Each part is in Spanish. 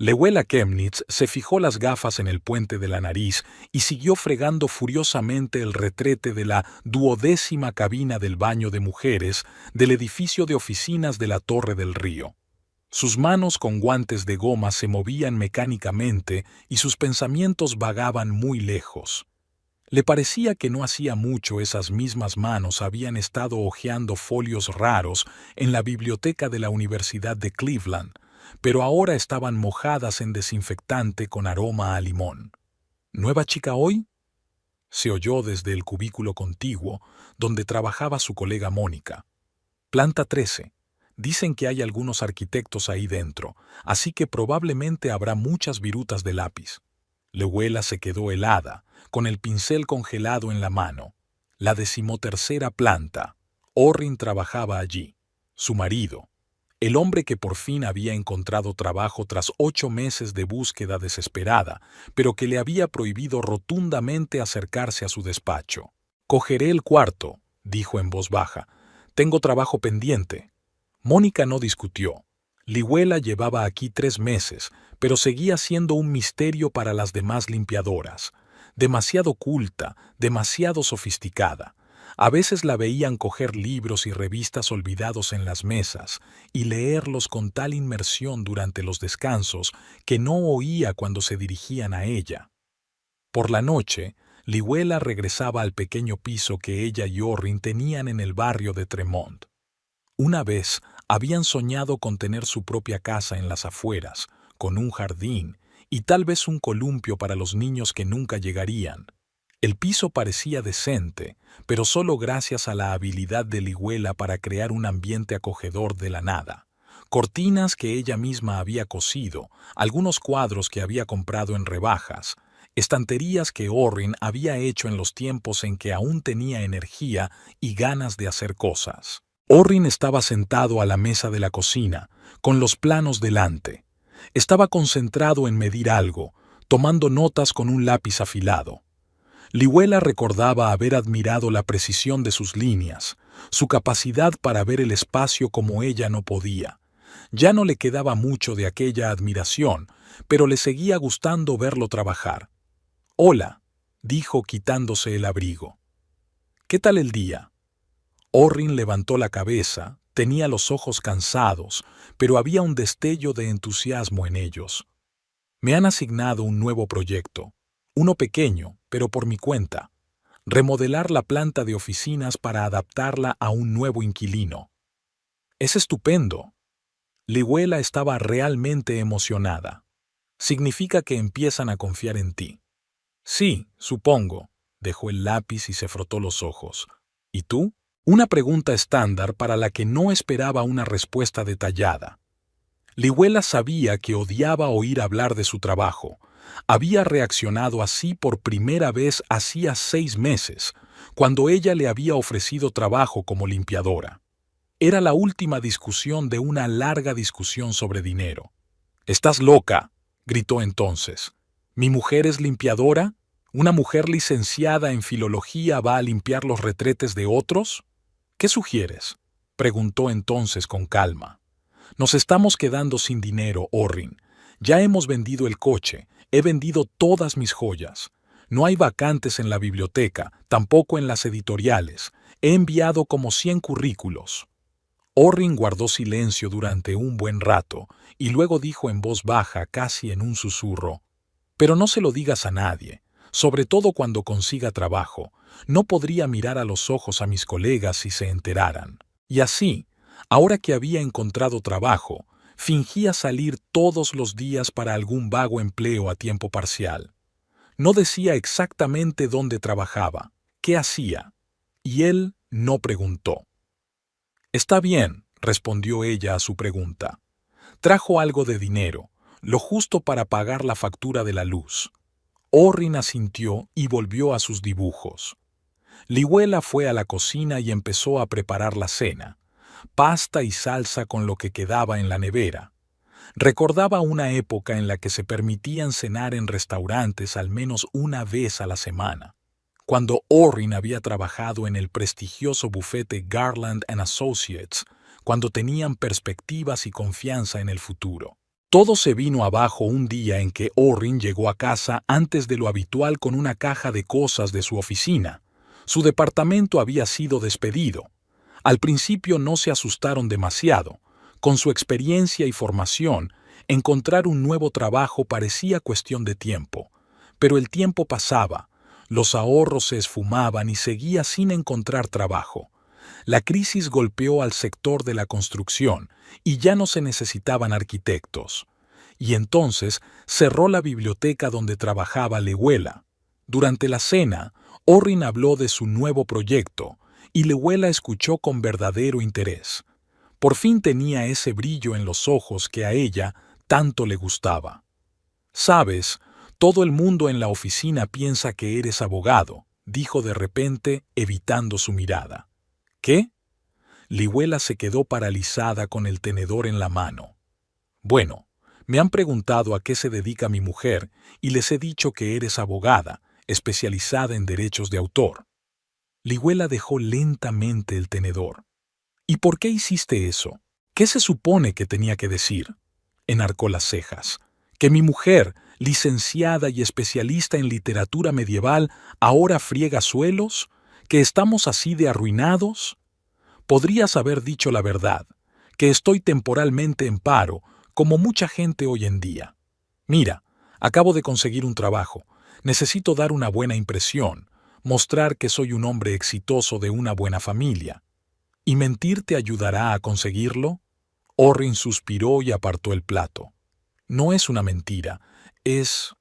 Lewela Chemnitz se fijó las gafas en el puente de la nariz y siguió fregando furiosamente el retrete de la 12ª cabina del baño de mujeres del edificio de oficinas de la Torre del Río. Sus manos con guantes de goma se movían mecánicamente y sus pensamientos vagaban muy lejos. Le parecía que no hacía mucho esas mismas manos habían estado hojeando folios raros en la biblioteca de la Universidad de Cleveland, pero ahora estaban mojadas en desinfectante con aroma a limón. ¿Nueva chica hoy?, se oyó desde el cubículo contiguo, donde trabajaba su colega Mónica. Planta 13. Dicen que hay algunos arquitectos ahí dentro, así que probablemente habrá muchas virutas de lápiz. Lewela se quedó helada, con el pincel congelado en la mano. La 13ª planta. Orrin trabajaba allí. Su marido. El hombre que por fin había encontrado trabajo tras 8 meses de búsqueda desesperada, pero que le había prohibido rotundamente acercarse a su despacho. «Cogeré el cuarto», dijo en voz baja. «Tengo trabajo pendiente». Mónica no discutió. Lewela llevaba aquí 3 meses, pero seguía siendo un misterio para las demás limpiadoras. Demasiado culta, demasiado sofisticada. A veces la veían coger libros y revistas olvidados en las mesas y leerlos con tal inmersión durante los descansos que no oía cuando se dirigían a ella. Por la noche, Lewela regresaba al pequeño piso que ella y Orrin tenían en el barrio de Tremont. Una vez habían soñado con tener su propia casa en las afueras, con un jardín y tal vez un columpio para los niños que nunca llegarían. El piso parecía decente, pero solo gracias a la habilidad de Lewela para crear un ambiente acogedor de la nada. Cortinas que ella misma había cosido, algunos cuadros que había comprado en rebajas, estanterías que Orrin había hecho en los tiempos en que aún tenía energía y ganas de hacer cosas. Orrin estaba sentado a la mesa de la cocina, con los planos delante. Estaba concentrado en medir algo, tomando notas con un lápiz afilado. Lewela recordaba haber admirado la precisión de sus líneas, su capacidad para ver el espacio como ella no podía. Ya no le quedaba mucho de aquella admiración, pero le seguía gustando verlo trabajar. «Hola», dijo quitándose el abrigo. «¿Qué tal el día?» Orrin levantó la cabeza, tenía los ojos cansados, pero había un destello de entusiasmo en ellos. «Me han asignado un nuevo proyecto. Uno pequeño, pero por mi cuenta. Remodelar la planta de oficinas para adaptarla a un nuevo inquilino». «Es estupendo». Lewela estaba realmente emocionada. «Significa que empiezan a confiar en ti». «Sí, supongo». Dejó el lápiz y se frotó los ojos. «¿Y tú?». Una pregunta estándar para la que no esperaba una respuesta detallada. Lewela sabía que odiaba oír hablar de su trabajo. Había reaccionado así por primera vez hacía 6 meses, cuando ella le había ofrecido trabajo como limpiadora. Era la última discusión de una larga discusión sobre dinero. «¡Estás loca!», gritó entonces. «¿Mi mujer es limpiadora? ¿Una mujer licenciada en filología va a limpiar los retretes de otros?». «¿Qué sugieres?», preguntó entonces con calma. «Nos estamos quedando sin dinero, Orrin. Ya hemos vendido el coche, he vendido todas mis joyas. No hay vacantes en la biblioteca, tampoco en las editoriales. He enviado como 100 currículos». Orrin guardó silencio durante un buen rato y luego dijo en voz baja, casi en un susurro: «Pero no se lo digas a nadie, sobre todo cuando consiga trabajo. No podría mirar a los ojos a mis colegas si se enteraran». Y así, ahora que había encontrado trabajo, fingía salir todos los días para algún vago empleo a tiempo parcial. No decía exactamente dónde trabajaba, qué hacía, y él no preguntó. «Está bien», respondió ella a su pregunta. «Trajo algo de dinero, lo justo para pagar la factura de la luz». Orrin asintió y volvió a sus dibujos. Lewela fue a la cocina y empezó a preparar la cena, pasta y salsa con lo que quedaba en la nevera. Recordaba una época en la que se permitían cenar en restaurantes al menos una vez a la semana, cuando Orrin había trabajado en el prestigioso bufete Garland & Associates, cuando tenían perspectivas y confianza en el futuro. Todo se vino abajo un día en que Orrin llegó a casa antes de lo habitual con una caja de cosas de su oficina. Su departamento había sido despedido. Al principio no se asustaron demasiado. Con su experiencia y formación, encontrar un nuevo trabajo parecía cuestión de tiempo. Pero el tiempo pasaba, los ahorros se esfumaban y seguía sin encontrar trabajo. La crisis golpeó al sector de la construcción y ya no se necesitaban arquitectos. Y entonces cerró la biblioteca donde trabajaba Lewela. Durante la cena, Orrin habló de su nuevo proyecto y Lewela escuchó con verdadero interés. Por fin tenía ese brillo en los ojos que a ella tanto le gustaba. «Sabes, todo el mundo en la oficina piensa que eres abogado», dijo de repente, evitando su mirada. «¿Qué?». Lewela se quedó paralizada con el tenedor en la mano. «Bueno, me han preguntado a qué se dedica mi mujer y les he dicho que eres abogada, especializada en derechos de autor». Lewela dejó lentamente el tenedor. «¿Y por qué hiciste eso? ¿Qué se supone que tenía que decir?». Enarcó las cejas. «¿Que mi mujer, licenciada y especialista en literatura medieval, ahora friega suelos? ¿Que estamos así de arruinados?». «Podrías haber dicho la verdad, que estoy temporalmente en paro, como mucha gente hoy en día. Mira, acabo de conseguir un trabajo. Necesito dar una buena impresión, mostrar que soy un hombre exitoso de una buena familia. ¿Y mentir te ayudará a conseguirlo?». Orrin suspiró y apartó el plato. «No es una mentira, es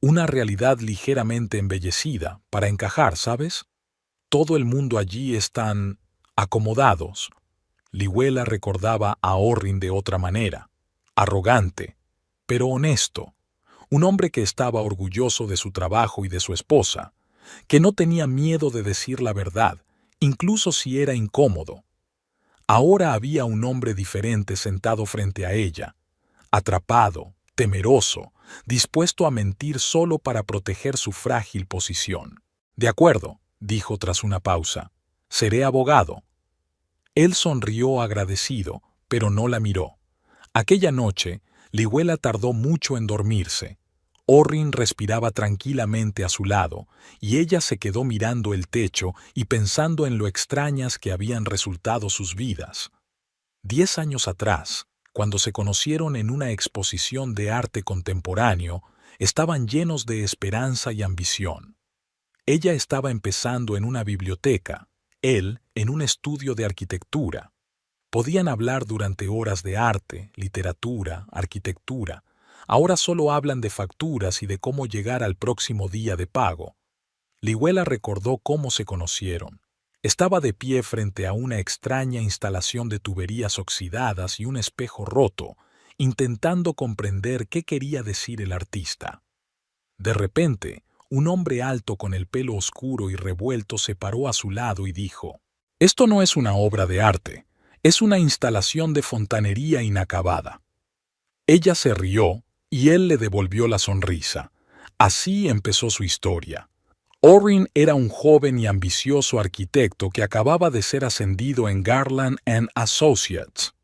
una realidad ligeramente embellecida, para encajar, ¿sabes? Todo el mundo allí están acomodados». Lewela recordaba a Orrin de otra manera, arrogante, pero honesto, un hombre que estaba orgulloso de su trabajo y de su esposa, que no tenía miedo de decir la verdad, incluso si era incómodo. Ahora había un hombre diferente sentado frente a ella, atrapado, temeroso, dispuesto a mentir solo para proteger su frágil posición. «De acuerdo», dijo tras una pausa, «seré abogado». Él sonrió agradecido, pero no la miró. Aquella noche, Lewela tardó mucho en dormirse. Orrin respiraba tranquilamente a su lado, y ella se quedó mirando el techo y pensando en lo extrañas que habían resultado sus vidas. 10 años atrás, cuando se conocieron en una exposición de arte contemporáneo, estaban llenos de esperanza y ambición. Ella estaba empezando en una biblioteca, él en un estudio de arquitectura. Podían hablar durante horas de arte, literatura, arquitectura. Ahora solo hablan de facturas y de cómo llegar al próximo día de pago. Lewela recordó cómo se conocieron. Estaba de pie frente a una extraña instalación de tuberías oxidadas y un espejo roto, intentando comprender qué quería decir el artista. De repente, un hombre alto con el pelo oscuro y revuelto se paró a su lado y dijo: «Esto no es una obra de arte, es una instalación de fontanería inacabada». Ella se rió y él le devolvió la sonrisa. Así empezó su historia. Orrin era un joven y ambicioso arquitecto que acababa de ser ascendido en Garland & Associates.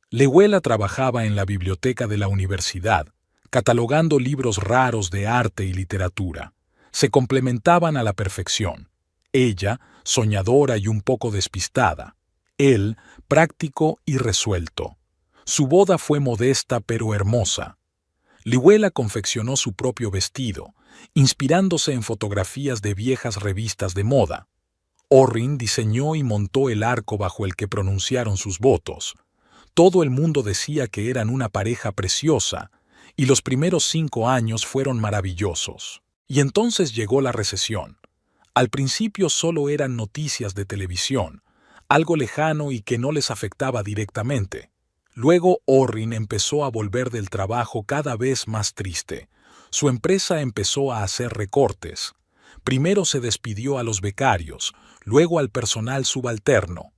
Lewela trabajaba en la biblioteca de la universidad, catalogando libros raros de arte y literatura. Se complementaban a la perfección. Ella, soñadora y un poco despistada. Él, práctico y resuelto. Su boda fue modesta pero hermosa. Lewela confeccionó su propio vestido, inspirándose en fotografías de viejas revistas de moda. Orrin diseñó y montó el arco bajo el que pronunciaron sus votos. Todo el mundo decía que eran una pareja preciosa, y los primeros 5 años fueron maravillosos. Y entonces llegó la recesión. Al principio solo eran noticias de televisión, algo lejano y que no les afectaba directamente. Luego Orrin empezó a volver del trabajo cada vez más triste. Su empresa empezó a hacer recortes. Primero se despidió a los becarios, luego al personal subalterno.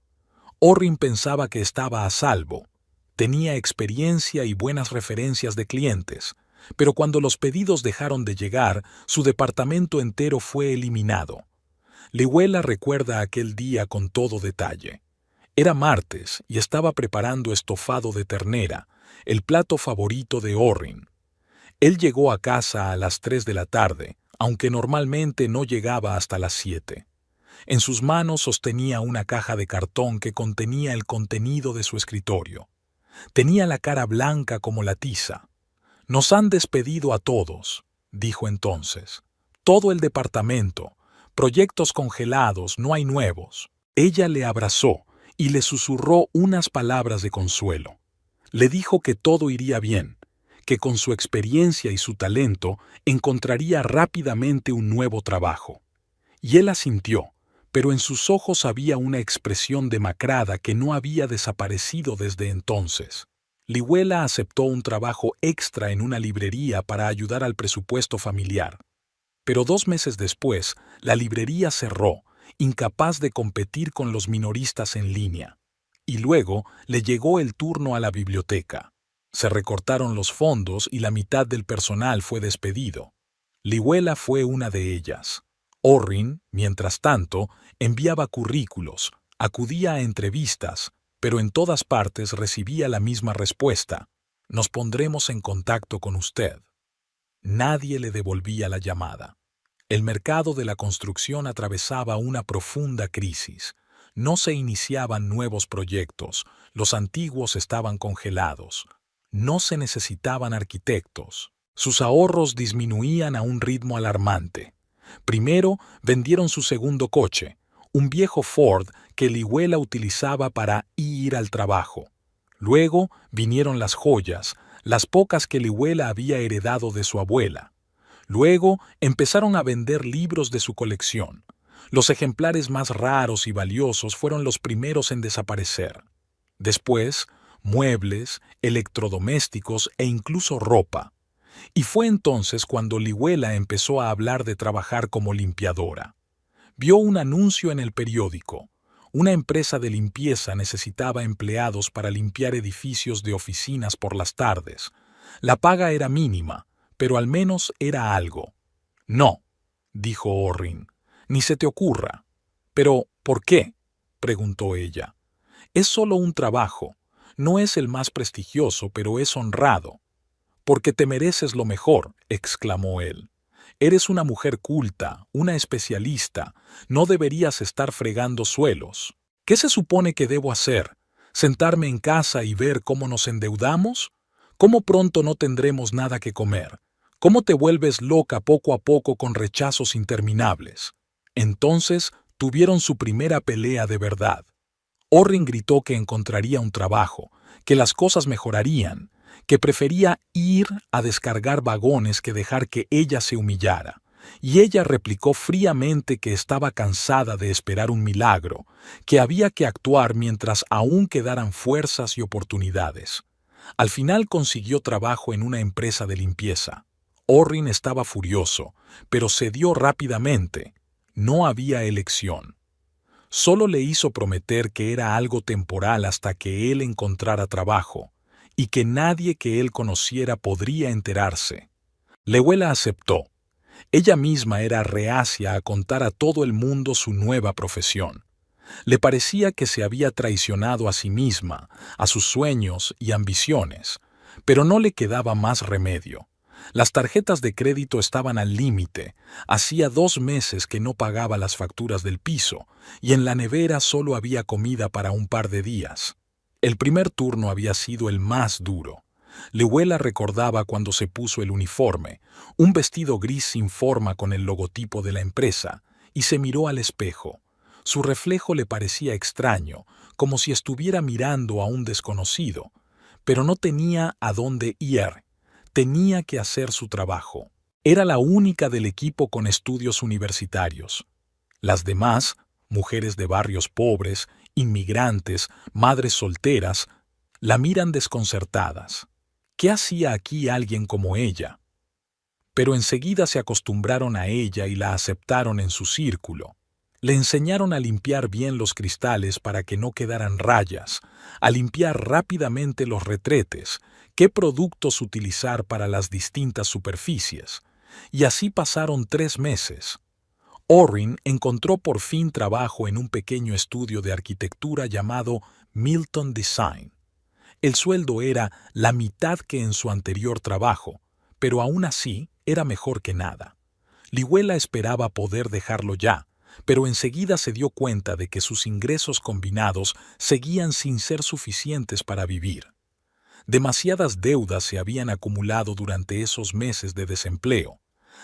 Orrin pensaba que estaba a salvo. Tenía experiencia y buenas referencias de clientes, pero cuando los pedidos dejaron de llegar, su departamento entero fue eliminado. Lewela recuerda aquel día con todo detalle. Era martes y estaba preparando estofado de ternera, el plato favorito de Orrin. Él llegó a casa a las 3 de la tarde, aunque normalmente no llegaba hasta las 7. En sus manos sostenía una caja de cartón que contenía el contenido de su escritorio. Tenía la cara blanca como la tiza. «Nos han despedido a todos», dijo entonces. «Todo el departamento. Proyectos congelados, no hay nuevos». Ella le abrazó y le susurró unas palabras de consuelo. Le dijo que todo iría bien, que con su experiencia y su talento encontraría rápidamente un nuevo trabajo. Y él asintió, pero en sus ojos había una expresión demacrada que no había desaparecido desde entonces. Liuela aceptó un trabajo extra en una librería para ayudar al presupuesto familiar. Pero 2 meses después, la librería cerró, incapaz de competir con los minoristas en línea. Y luego le llegó el turno a la biblioteca. Se recortaron los fondos y la mitad del personal fue despedido. Liuela fue una de ellas. Orrin, mientras tanto, enviaba currículos, acudía a entrevistas, pero en todas partes recibía la misma respuesta: «Nos pondremos en contacto con usted». Nadie le devolvía la llamada. El mercado de la construcción atravesaba una profunda crisis. No se iniciaban nuevos proyectos, los antiguos estaban congelados. No se necesitaban arquitectos. Sus ahorros disminuían a un ritmo alarmante. Primero vendieron su segundo coche, un viejo Ford que Liuela utilizaba para ir al trabajo. Luego vinieron las joyas, las pocas que Liuela había heredado de su abuela. Luego empezaron a vender libros de su colección. Los ejemplares más raros y valiosos fueron los primeros en desaparecer. Después, muebles, electrodomésticos e incluso ropa. Y fue entonces cuando Liuela empezó a hablar de trabajar como limpiadora. Vio un anuncio en el periódico. Una empresa de limpieza necesitaba empleados para limpiar edificios de oficinas por las tardes. La paga era mínima, pero al menos era algo. «No», dijo Orrin, «ni se te ocurra». «¿Pero por qué?», preguntó ella. «Es solo un trabajo. No es el más prestigioso, pero es honrado». «Porque te mereces lo mejor», exclamó él. «Eres una mujer culta, una especialista. No deberías estar fregando suelos. ¿Qué se supone que debo hacer? ¿Sentarme en casa y ver cómo nos endeudamos? ¿Cómo pronto no tendremos nada que comer? ¿Cómo te vuelves loca poco a poco con rechazos interminables?» Entonces tuvieron su primera pelea de verdad. Orrin gritó que encontraría un trabajo, que las cosas mejorarían, que prefería ir a descargar vagones que dejar que ella se humillara. Y ella replicó fríamente que estaba cansada de esperar un milagro, que había que actuar mientras aún quedaran fuerzas y oportunidades. Al final consiguió trabajo en una empresa de limpieza. Orrin estaba furioso, pero cedió rápidamente. No había elección. Solo le hizo prometer que era algo temporal hasta que él encontrara trabajo, y que nadie que él conociera podría enterarse. Liuela aceptó. Ella misma era reacia a contar a todo el mundo su nueva profesión. Le parecía que se había traicionado a sí misma, a sus sueños y ambiciones, pero no le quedaba más remedio. Las tarjetas de crédito estaban al límite, hacía 2 meses que no pagaba las facturas del piso, y en la nevera solo había comida para un par de días. El primer turno había sido el más duro. Liuela recordaba cuando se puso el uniforme, un vestido gris sin forma con el logotipo de la empresa, y se miró al espejo. Su reflejo le parecía extraño, como si estuviera mirando a un desconocido, pero no tenía a dónde ir. Tenía que hacer su trabajo. Era la única del equipo con estudios universitarios. Las demás, mujeres de barrios pobres, inmigrantes, madres solteras, la miran desconcertadas. ¿Qué hacía aquí alguien como ella? Pero enseguida se acostumbraron a ella y la aceptaron en su círculo. Le enseñaron a limpiar bien los cristales para que no quedaran rayas, a limpiar rápidamente los retretes, qué productos utilizar para las distintas superficies. Y así pasaron 3 meses. Orrin encontró por fin trabajo en un pequeño estudio de arquitectura llamado Milton Design. El sueldo era la mitad que en su anterior trabajo, pero aún así era mejor que nada. Lihuela esperaba poder dejarlo ya, pero enseguida se dio cuenta de que sus ingresos combinados seguían sin ser suficientes para vivir. Demasiadas deudas se habían acumulado durante esos meses de desempleo,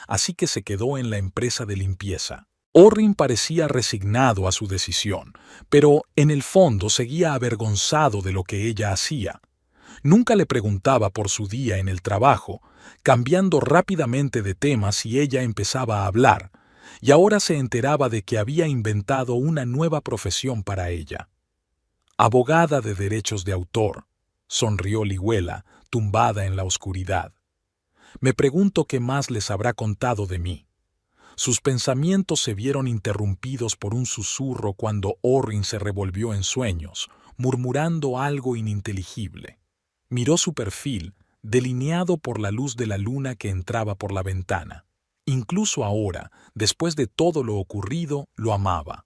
así que se quedó en la empresa de limpieza. Orrin parecía resignado a su decisión, pero en el fondo seguía avergonzado de lo que ella hacía. Nunca le preguntaba por su día en el trabajo, cambiando rápidamente de tema si ella empezaba a hablar, y ahora se enteraba de que había inventado una nueva profesión para ella. Abogada de derechos de autor, sonrió Lihuela, tumbada en la oscuridad. Me pregunto qué más les habrá contado de mí. Sus pensamientos se vieron interrumpidos por un susurro cuando Orrin se revolvió en sueños, murmurando algo ininteligible. Miró su perfil, delineado por la luz de la luna que entraba por la ventana. Incluso ahora, después de todo lo ocurrido, lo amaba.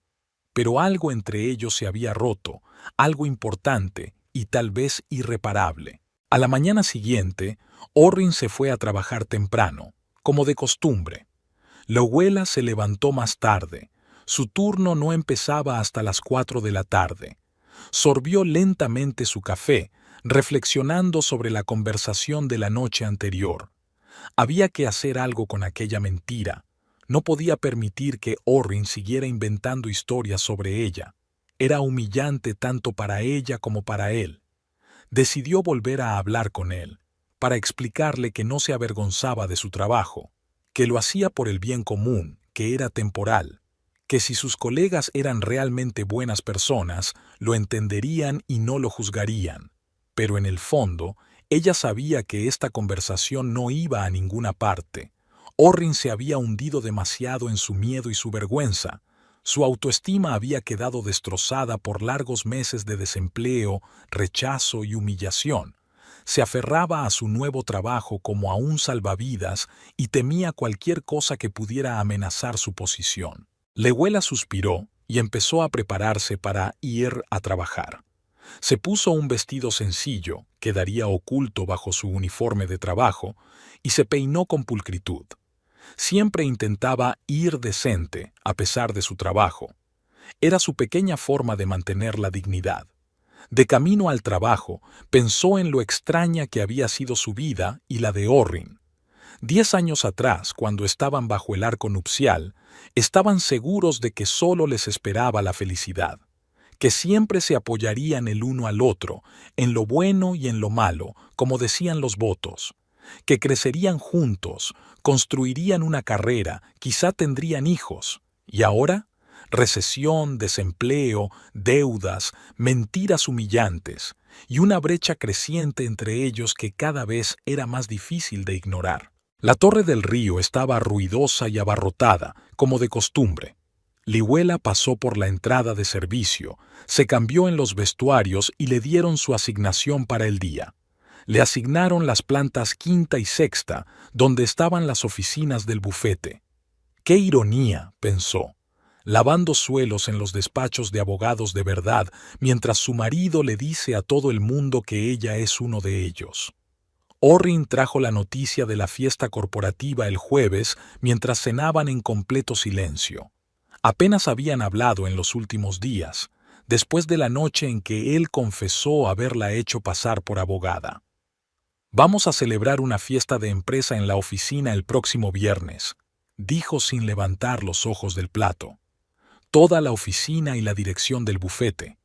Pero algo entre ellos se había roto, algo importante y tal vez irreparable. A la mañana siguiente, Orrin se fue a trabajar temprano, como de costumbre. Lihuela se levantó más tarde. Su turno no empezaba hasta las 4 de la tarde. Sorbió lentamente su café, reflexionando sobre la conversación de la noche anterior. Había que hacer algo con aquella mentira. No podía permitir que Orrin siguiera inventando historias sobre ella. Era humillante tanto para ella como para él. Decidió volver a hablar con él, para explicarle que no se avergonzaba de su trabajo, que lo hacía por el bien común, que era temporal, que si sus colegas eran realmente buenas personas, lo entenderían y no lo juzgarían. Pero en el fondo, ella sabía que esta conversación no iba a ninguna parte. Orrin se había hundido demasiado en su miedo y su vergüenza. Su autoestima había quedado destrozada por largos meses de desempleo, rechazo y humillación. Se aferraba a su nuevo trabajo como a un salvavidas y temía cualquier cosa que pudiera amenazar su posición. Lihuela suspiró y empezó a prepararse para ir a trabajar. Se puso un vestido sencillo, que quedaría oculto bajo su uniforme de trabajo, y se peinó con pulcritud. Siempre intentaba ir decente, a pesar de su trabajo. Era su pequeña forma de mantener la dignidad. De camino al trabajo, pensó en lo extraña que había sido su vida y la de Orrin. 10 años atrás, cuando estaban bajo el arco nupcial, estaban seguros de que solo les esperaba la felicidad, que siempre se apoyarían el uno al otro, en lo bueno y en lo malo, como decían los votos, que crecerían juntos, construirían una carrera, quizá tendrían hijos. ¿Y ahora? Recesión, desempleo, deudas, mentiras humillantes, y una brecha creciente entre ellos que cada vez era más difícil de ignorar. La torre del río estaba ruidosa y abarrotada, como de costumbre. Lihuela pasó por la entrada de servicio, se cambió en los vestuarios y le dieron su asignación para el día. Le asignaron las plantas quinta y sexta, donde estaban las oficinas del bufete. ¡Qué ironía!, pensó, lavando suelos en los despachos de abogados de verdad, mientras su marido le dice a todo el mundo que ella es uno de ellos. Orrin trajo la noticia de la fiesta corporativa el jueves mientras cenaban en completo silencio. Apenas habían hablado en los últimos días, después de la noche en que él confesó haberla hecho pasar por abogada. «Vamos a celebrar una fiesta de empresa en la oficina el próximo viernes», dijo sin levantar los ojos del plato. Toda la oficina y la dirección del bufete.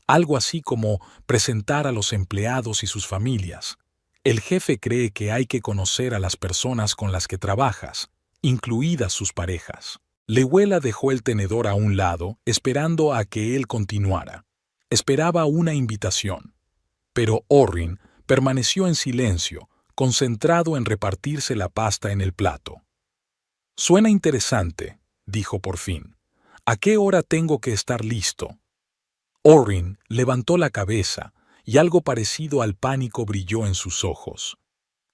Algo así como presentar a los empleados y sus familias. El jefe cree que hay que conocer a las personas con las que trabajas, incluidas sus parejas. Lihuela dejó el tenedor a un lado, esperando a que él continuara. Esperaba una invitación. Pero Orrin permaneció en silencio, concentrado en repartirse la pasta en el plato. «Suena interesante», dijo por fin. «¿A qué hora tengo que estar listo?» Orrin levantó la cabeza y algo parecido al pánico brilló en sus ojos.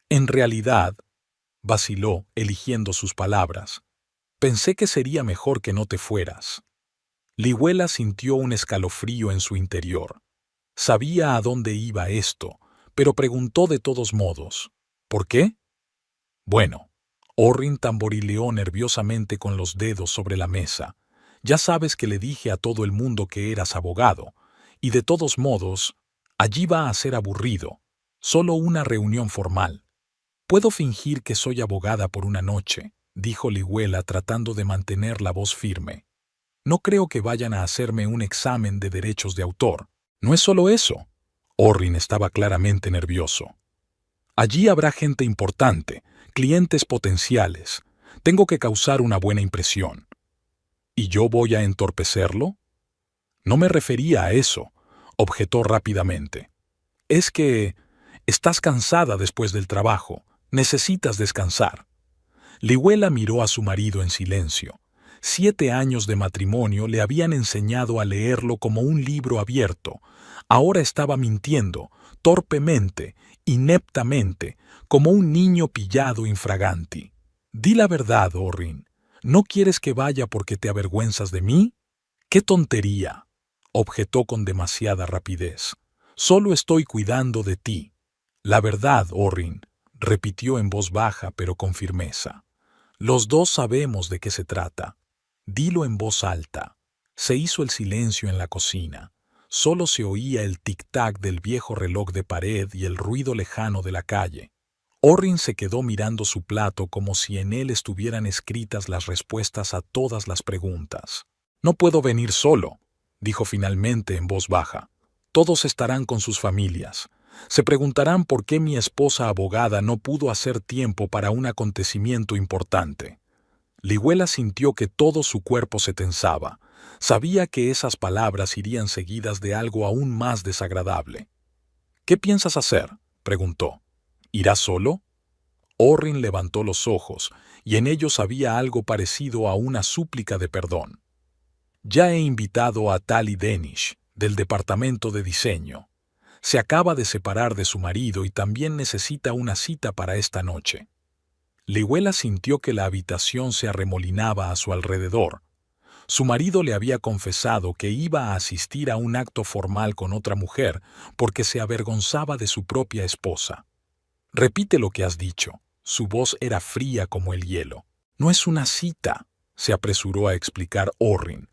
«En realidad», vaciló, eligiendo sus palabras, «pensé que sería mejor que no te fueras». Lihuela sintió un escalofrío en su interior. Sabía a dónde iba esto, pero preguntó de todos modos. ¿Por qué? Bueno, Orrin tamborileó nerviosamente con los dedos sobre la mesa. Ya sabes que le dije a todo el mundo que eras abogado, y de todos modos, allí va a ser aburrido, solo una reunión formal. Puedo fingir que soy abogada por una noche, dijo Lihuela tratando de mantener la voz firme. No creo que vayan a hacerme un examen de derechos de autor. No es solo eso. Orrin estaba claramente nervioso. Allí habrá gente importante, clientes potenciales. Tengo que causar una buena impresión. ¿Y yo voy a entorpecerlo? No me refería a eso, objetó rápidamente. Es que estás cansada después del trabajo. Necesitas descansar. Lihuela miró a su marido en silencio. 7 años de matrimonio le habían enseñado a leerlo como un libro abierto. Ahora estaba mintiendo, torpemente, ineptamente, como un niño pillado infraganti. Di la verdad, Orrin. ¿No quieres que vaya porque te avergüenzas de mí? ¡Qué tontería!, objetó con demasiada rapidez. Solo estoy cuidando de ti. La verdad, Orrin, repitió en voz baja pero con firmeza. Los dos sabemos de qué se trata. Dilo en voz alta. Se hizo el silencio en la cocina. Solo se oía el tic-tac del viejo reloj de pared y el ruido lejano de la calle. Orrin se quedó mirando su plato como si en él estuvieran escritas las respuestas a todas las preguntas. No puedo venir solo, dijo finalmente en voz baja. Todos estarán con sus familias. Se preguntarán por qué mi esposa abogada no pudo hacer tiempo para un acontecimiento importante. Lihuela sintió que todo su cuerpo se tensaba. Sabía que esas palabras irían seguidas de algo aún más desagradable. ¿Qué piensas hacer?, preguntó. ¿Irás solo? Orrin levantó los ojos, y en ellos había algo parecido a una súplica de perdón. Ya he invitado a Tali Denish, del departamento de diseño. Se acaba de separar de su marido y también necesita una cita para esta noche. Lihuela sintió que la habitación se arremolinaba a su alrededor. Su marido le había confesado que iba a asistir a un acto formal con otra mujer porque se avergonzaba de su propia esposa. Repite lo que has dicho. Su voz era fría como el hielo. No es una cita, se apresuró a explicar Orrin.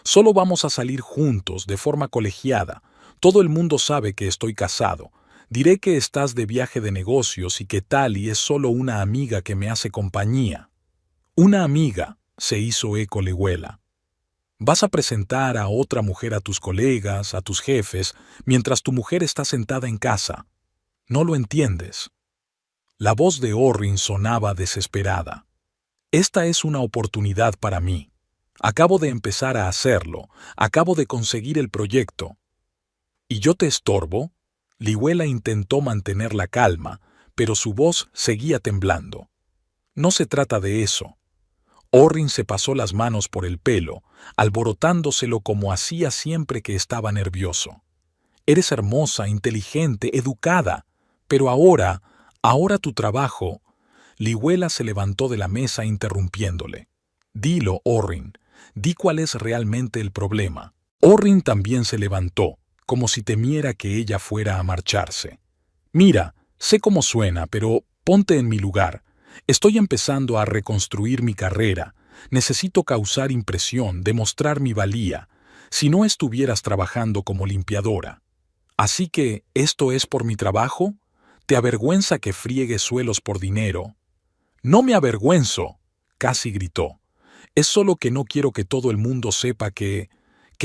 Solo vamos a salir juntos, de forma colegiada. Todo el mundo sabe que estoy casado. Diré que estás de viaje de negocios y que Tali es solo una amiga que me hace compañía. Una amiga, se hizo eco Lihuela. Vas a presentar a otra mujer a tus colegas, a tus jefes, mientras tu mujer está sentada en casa. No lo entiendes. La voz de Orrin sonaba desesperada. Esta es una oportunidad para mí. Acabo de empezar a hacerlo. Acabo de conseguir el proyecto. ¿Y yo te estorbo? Lihuela intentó mantener la calma, pero su voz seguía temblando. No se trata de eso. Orrin se pasó las manos por el pelo, alborotándoselo como hacía siempre que estaba nervioso. Eres hermosa, inteligente, educada, pero ahora tu trabajo... Lihuela se levantó de la mesa interrumpiéndole. Dilo, Orrin, di cuál es realmente el problema. Orrin también se levantó, como si temiera que ella fuera a marcharse. Mira, sé cómo suena, pero ponte en mi lugar. Estoy empezando a reconstruir mi carrera. Necesito causar impresión, demostrar mi valía. Si no estuvieras trabajando como limpiadora. Así que, ¿esto es por mi trabajo? ¿Te avergüenza que friegue suelos por dinero? No me avergüenzo, casi gritó. Es solo que no quiero que todo el mundo sepa que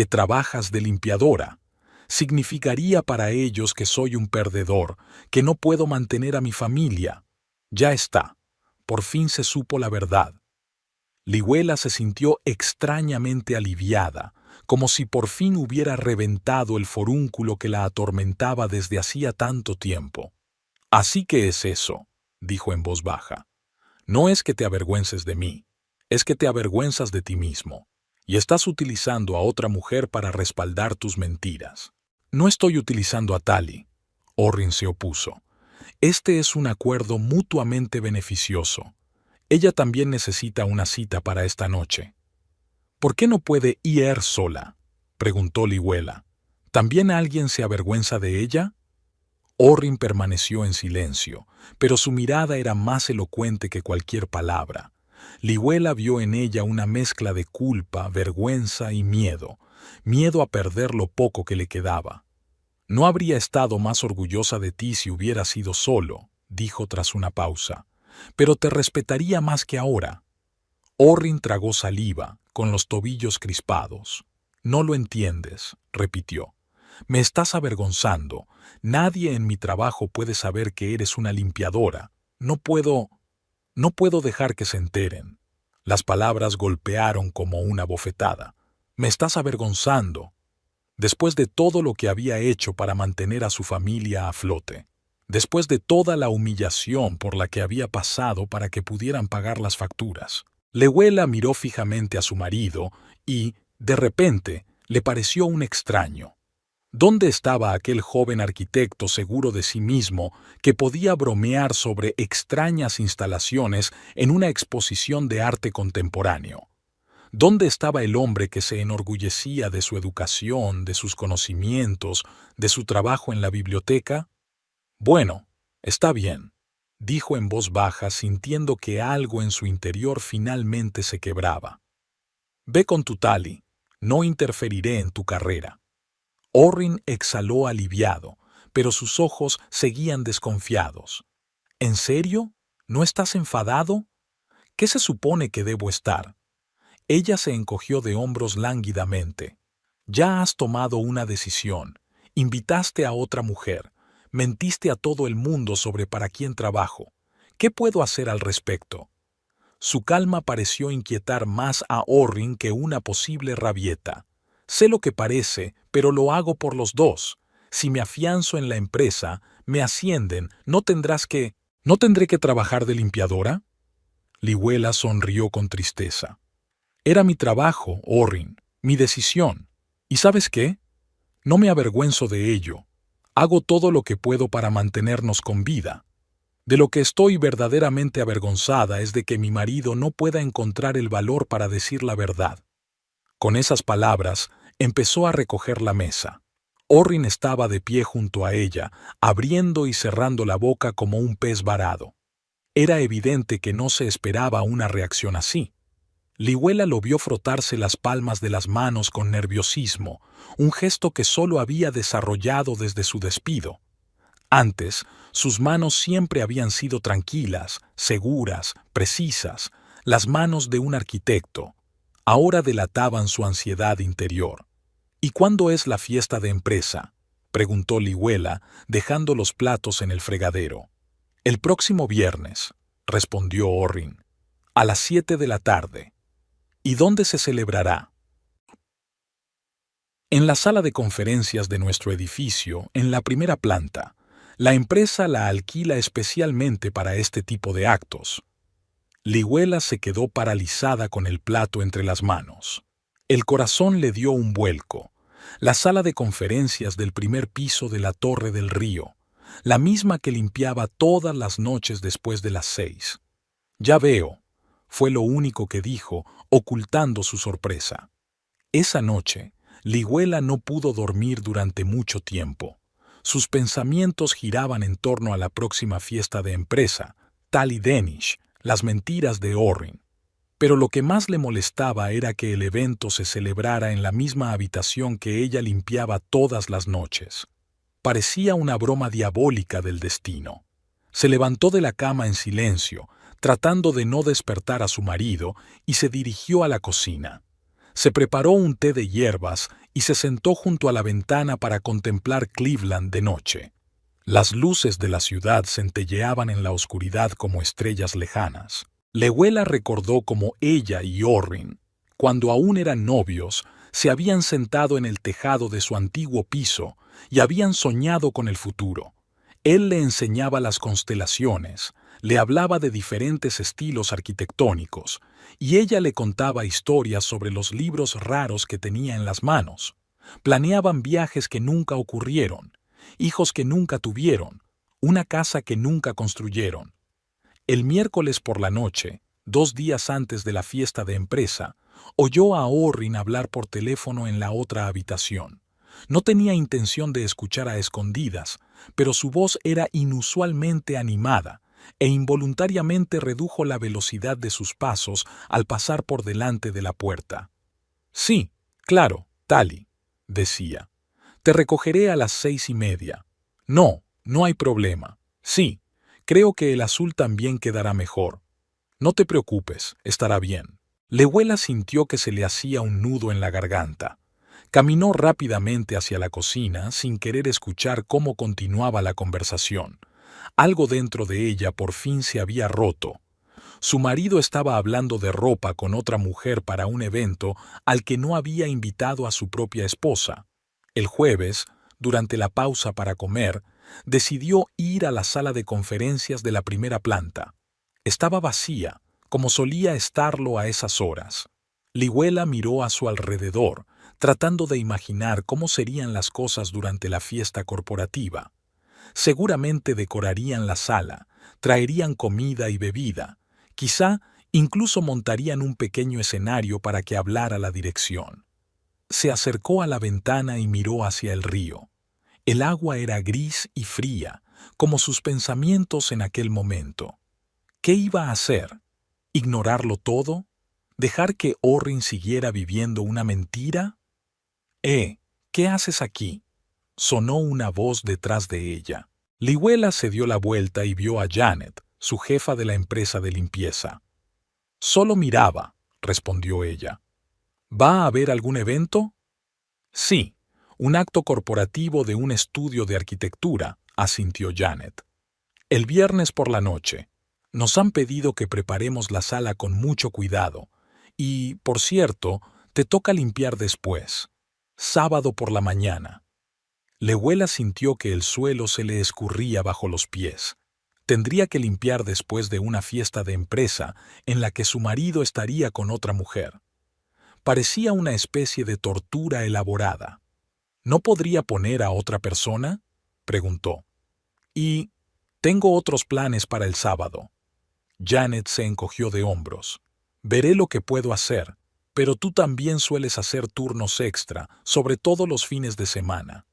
trabajas de limpiadora. Significaría para ellos que soy un perdedor, que no puedo mantener a mi familia. Ya está. Por fin se supo la verdad. Lihuela se sintió extrañamente aliviada, como si por fin hubiera reventado el forúnculo que la atormentaba desde hacía tanto tiempo. Así que es eso, dijo en voz baja. No es que te avergüences de mí, es que te avergüenzas de ti mismo, y estás utilizando a otra mujer para respaldar tus mentiras. No estoy utilizando a Tali. Orrin se opuso. Este es un acuerdo mutuamente beneficioso. Ella también necesita una cita para esta noche. ¿Por qué no puede ir sola?, preguntó Lihuela. ¿También alguien se avergüenza de ella? Orrin permaneció en silencio, pero su mirada era más elocuente que cualquier palabra. Lihuela vio en ella una mezcla de culpa, vergüenza y miedo, miedo a perder lo poco que le quedaba. No habría estado más orgullosa de ti si hubiera sido solo, dijo tras una pausa, pero te respetaría más que ahora. Orrin tragó saliva, con los tobillos crispados. No lo entiendes, repitió. Me estás avergonzando. Nadie en mi trabajo puede saber que eres una limpiadora. No puedo dejar que se enteren. Las palabras golpearon como una bofetada. Me estás avergonzando. Después de todo lo que había hecho para mantener a su familia a flote. Después de toda la humillación por la que había pasado para que pudieran pagar las facturas. Lihuela miró fijamente a su marido y, de repente, le pareció un extraño. ¿Dónde estaba aquel joven arquitecto seguro de sí mismo que podía bromear sobre extrañas instalaciones en una exposición de arte contemporáneo? ¿Dónde estaba el hombre que se enorgullecía de su educación, de sus conocimientos, de su trabajo en la biblioteca? Bueno, está bien, dijo en voz baja, sintiendo que algo en su interior finalmente se quebraba. Ve con tu Tali, no interferiré en tu carrera. Orrin exhaló aliviado, pero sus ojos seguían desconfiados. ¿En serio? ¿No estás enfadado? ¿Qué se supone que debo estar? Ella se encogió de hombros lánguidamente. Ya has tomado una decisión. Invitaste a otra mujer. Mentiste a todo el mundo sobre para quién trabajo. ¿Qué puedo hacer al respecto? Su calma pareció inquietar más a Orrin que una posible rabieta. Sé lo que parece, pero lo hago por los dos. Si me afianzo en la empresa, me ascienden, ¿no tendré que trabajar de limpiadora? Lihuela sonrió con tristeza. Era mi trabajo, Orrin, mi decisión. ¿Y sabes qué? No me avergüenzo de ello. Hago todo lo que puedo para mantenernos con vida. De lo que estoy verdaderamente avergonzada es de que mi marido no pueda encontrar el valor para decir la verdad. Con esas palabras, empezó a recoger la mesa. Orrin estaba de pie junto a ella, abriendo y cerrando la boca como un pez varado. Era evidente que no se esperaba una reacción así. Lihuela lo vio frotarse las palmas de las manos con nerviosismo, un gesto que solo había desarrollado desde su despido. Antes, sus manos siempre habían sido tranquilas, seguras, precisas, las manos de un arquitecto. Ahora delataban su ansiedad interior. ¿Y cuándo es la fiesta de empresa?, preguntó Lihuela, dejando los platos en el fregadero. El próximo viernes, respondió Orrin, a las 7 de la tarde. ¿Y dónde se celebrará? En la sala de conferencias de nuestro edificio, en la primera planta. La empresa la alquila especialmente para este tipo de actos. Lihuela se quedó paralizada con el plato entre las manos. El corazón le dio un vuelco. La sala de conferencias del primer piso de la Torre del Río, la misma que limpiaba todas las noches después de las 6. Ya veo, fue lo único que dijo, ocultando su sorpresa. Esa noche, Lihuela no pudo dormir durante mucho tiempo. Sus pensamientos giraban en torno a la próxima fiesta de empresa, Tali Danish, las mentiras de Orrin. Pero lo que más le molestaba era que el evento se celebrara en la misma habitación que ella limpiaba todas las noches. Parecía una broma diabólica del destino. Se levantó de la cama en silencio, tratando de no despertar a su marido, y se dirigió a la cocina. Se preparó un té de hierbas y se sentó junto a la ventana para contemplar Cleveland de noche. Las luces de la ciudad centelleaban en la oscuridad como estrellas lejanas. Lihuela recordó cómo ella y Orrin, cuando aún eran novios, se habían sentado en el tejado de su antiguo piso y habían soñado con el futuro. Él le enseñaba las constelaciones, le hablaba de diferentes estilos arquitectónicos, y ella le contaba historias sobre los libros raros que tenía en las manos. Planeaban viajes que nunca ocurrieron, hijos que nunca tuvieron, una casa que nunca construyeron. El miércoles por la noche, 2 días antes de la fiesta de empresa, oyó a Orrin hablar por teléfono en la otra habitación. No tenía intención de escuchar a escondidas, pero su voz era inusualmente animada e involuntariamente redujo la velocidad de sus pasos al pasar por delante de la puerta. «Sí, claro, Tali», decía. «Te recogeré a las 6:30. No, no hay problema. Sí, creo que el azul también quedará mejor. No te preocupes, estará bien». Lehuela sintió que se le hacía un nudo en la garganta. Caminó rápidamente hacia la cocina sin querer escuchar cómo continuaba la conversación. Algo dentro de ella por fin se había roto. Su marido estaba hablando de ropa con otra mujer para un evento al que no había invitado a su propia esposa. El jueves, durante la pausa para comer, decidió ir a la sala de conferencias de la primera planta. Estaba vacía, como solía estarlo a esas horas. Lehuela miró a su alrededor, tratando de imaginar cómo serían las cosas durante la fiesta corporativa. Seguramente decorarían la sala, traerían comida y bebida, quizá incluso montarían un pequeño escenario para que hablara la dirección. Se acercó a la ventana y miró hacia el río. El agua era gris y fría, como sus pensamientos en aquel momento. ¿Qué iba a hacer? ¿Ignorarlo todo? ¿Dejar que Orrin siguiera viviendo una mentira? ¿Qué haces aquí?», sonó una voz detrás de ella. Lehuela se dio la vuelta y vio a Janet, su jefa de la empresa de limpieza. «Solo miraba», respondió ella. «¿Va a haber algún evento?» «Sí, un acto corporativo de un estudio de arquitectura», asintió Janet. «El viernes por la noche. Nos han pedido que preparemos la sala con mucho cuidado. Y, por cierto, te toca limpiar después. Sábado por la mañana». Lehuela sintió que el suelo se le escurría bajo los pies. Tendría que limpiar después de una fiesta de empresa en la que su marido estaría con otra mujer. Parecía una especie de tortura elaborada. «¿No podría poner a otra persona?», preguntó. «Y tengo otros planes para el sábado». Janet se encogió de hombros. «Veré lo que puedo hacer, pero tú también sueles hacer turnos extra, sobre todo los fines de semana.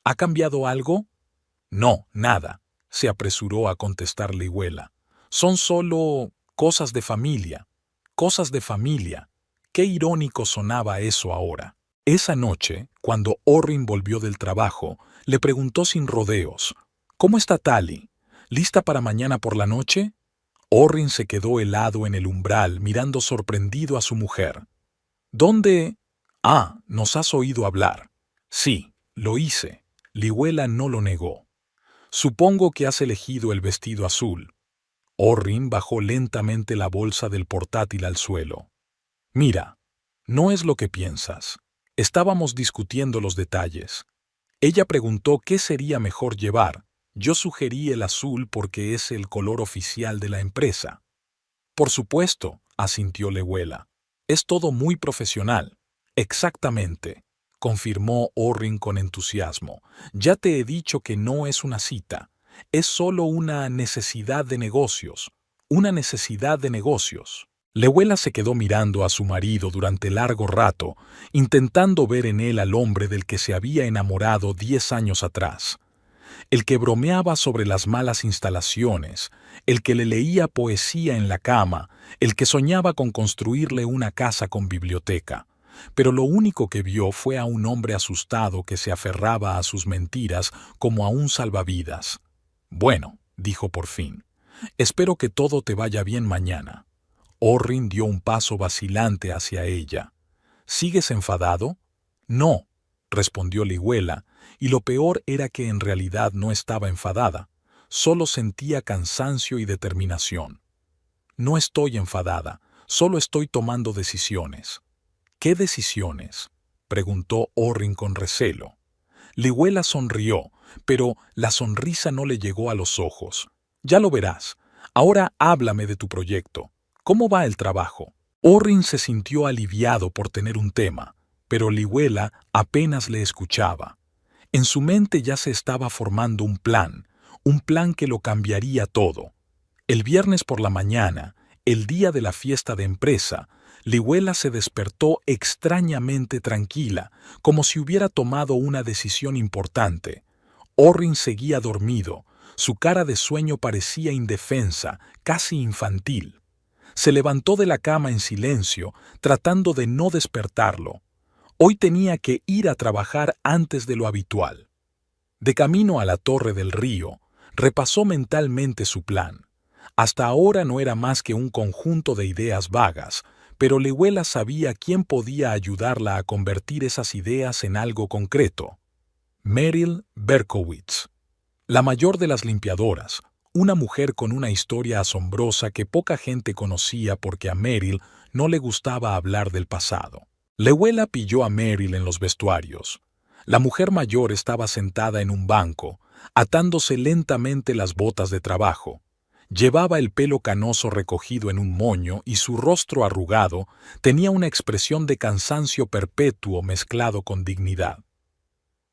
¿Ha cambiado algo?» «No, nada», se apresuró a contestar Lehuela. «Son solo cosas de familia. Cosas de familia». Qué irónico sonaba eso ahora. Esa noche, cuando Orrin volvió del trabajo, le preguntó sin rodeos: «¿Cómo está Tali? ¿Lista para mañana por la noche?». Orrin se quedó helado en el umbral mirando sorprendido a su mujer. «¿Dónde? Ah, ¿nos has oído hablar?» «Sí, lo hice». Lehuela no lo negó. «Supongo que has elegido el vestido azul». Orrin bajó lentamente la bolsa del portátil al suelo. «Mira, no es lo que piensas. Estábamos discutiendo los detalles. Ella preguntó qué sería mejor llevar. Yo sugerí el azul porque es el color oficial de la empresa». «Por supuesto», asintió Lehuela. «Es todo muy profesional». «Exactamente», confirmó Orrin con entusiasmo. «Ya te he dicho que no es una cita. Es solo una necesidad de negocios. Una necesidad de negocios». Lehuela se quedó mirando a su marido durante largo rato, intentando ver en él al hombre del que se había enamorado 10 años atrás. El que bromeaba sobre las malas instalaciones, el que le leía poesía en la cama, el que soñaba con construirle una casa con biblioteca. Pero lo único que vio fue a un hombre asustado que se aferraba a sus mentiras como a un salvavidas. «Bueno», dijo por fin, «espero que todo te vaya bien mañana». Orrin dio un paso vacilante hacia ella. «¿Sigues enfadado?» «No», respondió Lehuela, y lo peor era que en realidad no estaba enfadada, solo sentía cansancio y determinación. «No estoy enfadada, solo estoy tomando decisiones». «¿Qué decisiones?», preguntó Orrin con recelo. Lehuela sonrió, pero la sonrisa no le llegó a los ojos. «Ya lo verás. Ahora háblame de tu proyecto. ¿Cómo va el trabajo?». Orrin se sintió aliviado por tener un tema, pero Lehuela apenas le escuchaba. En su mente ya se estaba formando un plan que lo cambiaría todo. El viernes por la mañana, el día de la fiesta de empresa, Lihuela se despertó extrañamente tranquila, como si hubiera tomado una decisión importante. Orrin seguía dormido. Su cara de sueño parecía indefensa, casi infantil. Se levantó de la cama en silencio, tratando de no despertarlo. Hoy tenía que ir a trabajar antes de lo habitual. De camino a la torre del río, repasó mentalmente su plan. Hasta ahora no era más que un conjunto de ideas vagas, pero Lihuela sabía quién podía ayudarla a convertir esas ideas en algo concreto. Meryl Berkowitz, la mayor de las limpiadoras, una mujer con una historia asombrosa que poca gente conocía porque a Meryl no le gustaba hablar del pasado. Lihuela pilló a Meryl en los vestuarios. La mujer mayor estaba sentada en un banco, atándose lentamente las botas de trabajo. Llevaba el pelo canoso recogido en un moño y su rostro arrugado tenía una expresión de cansancio perpetuo mezclado con dignidad.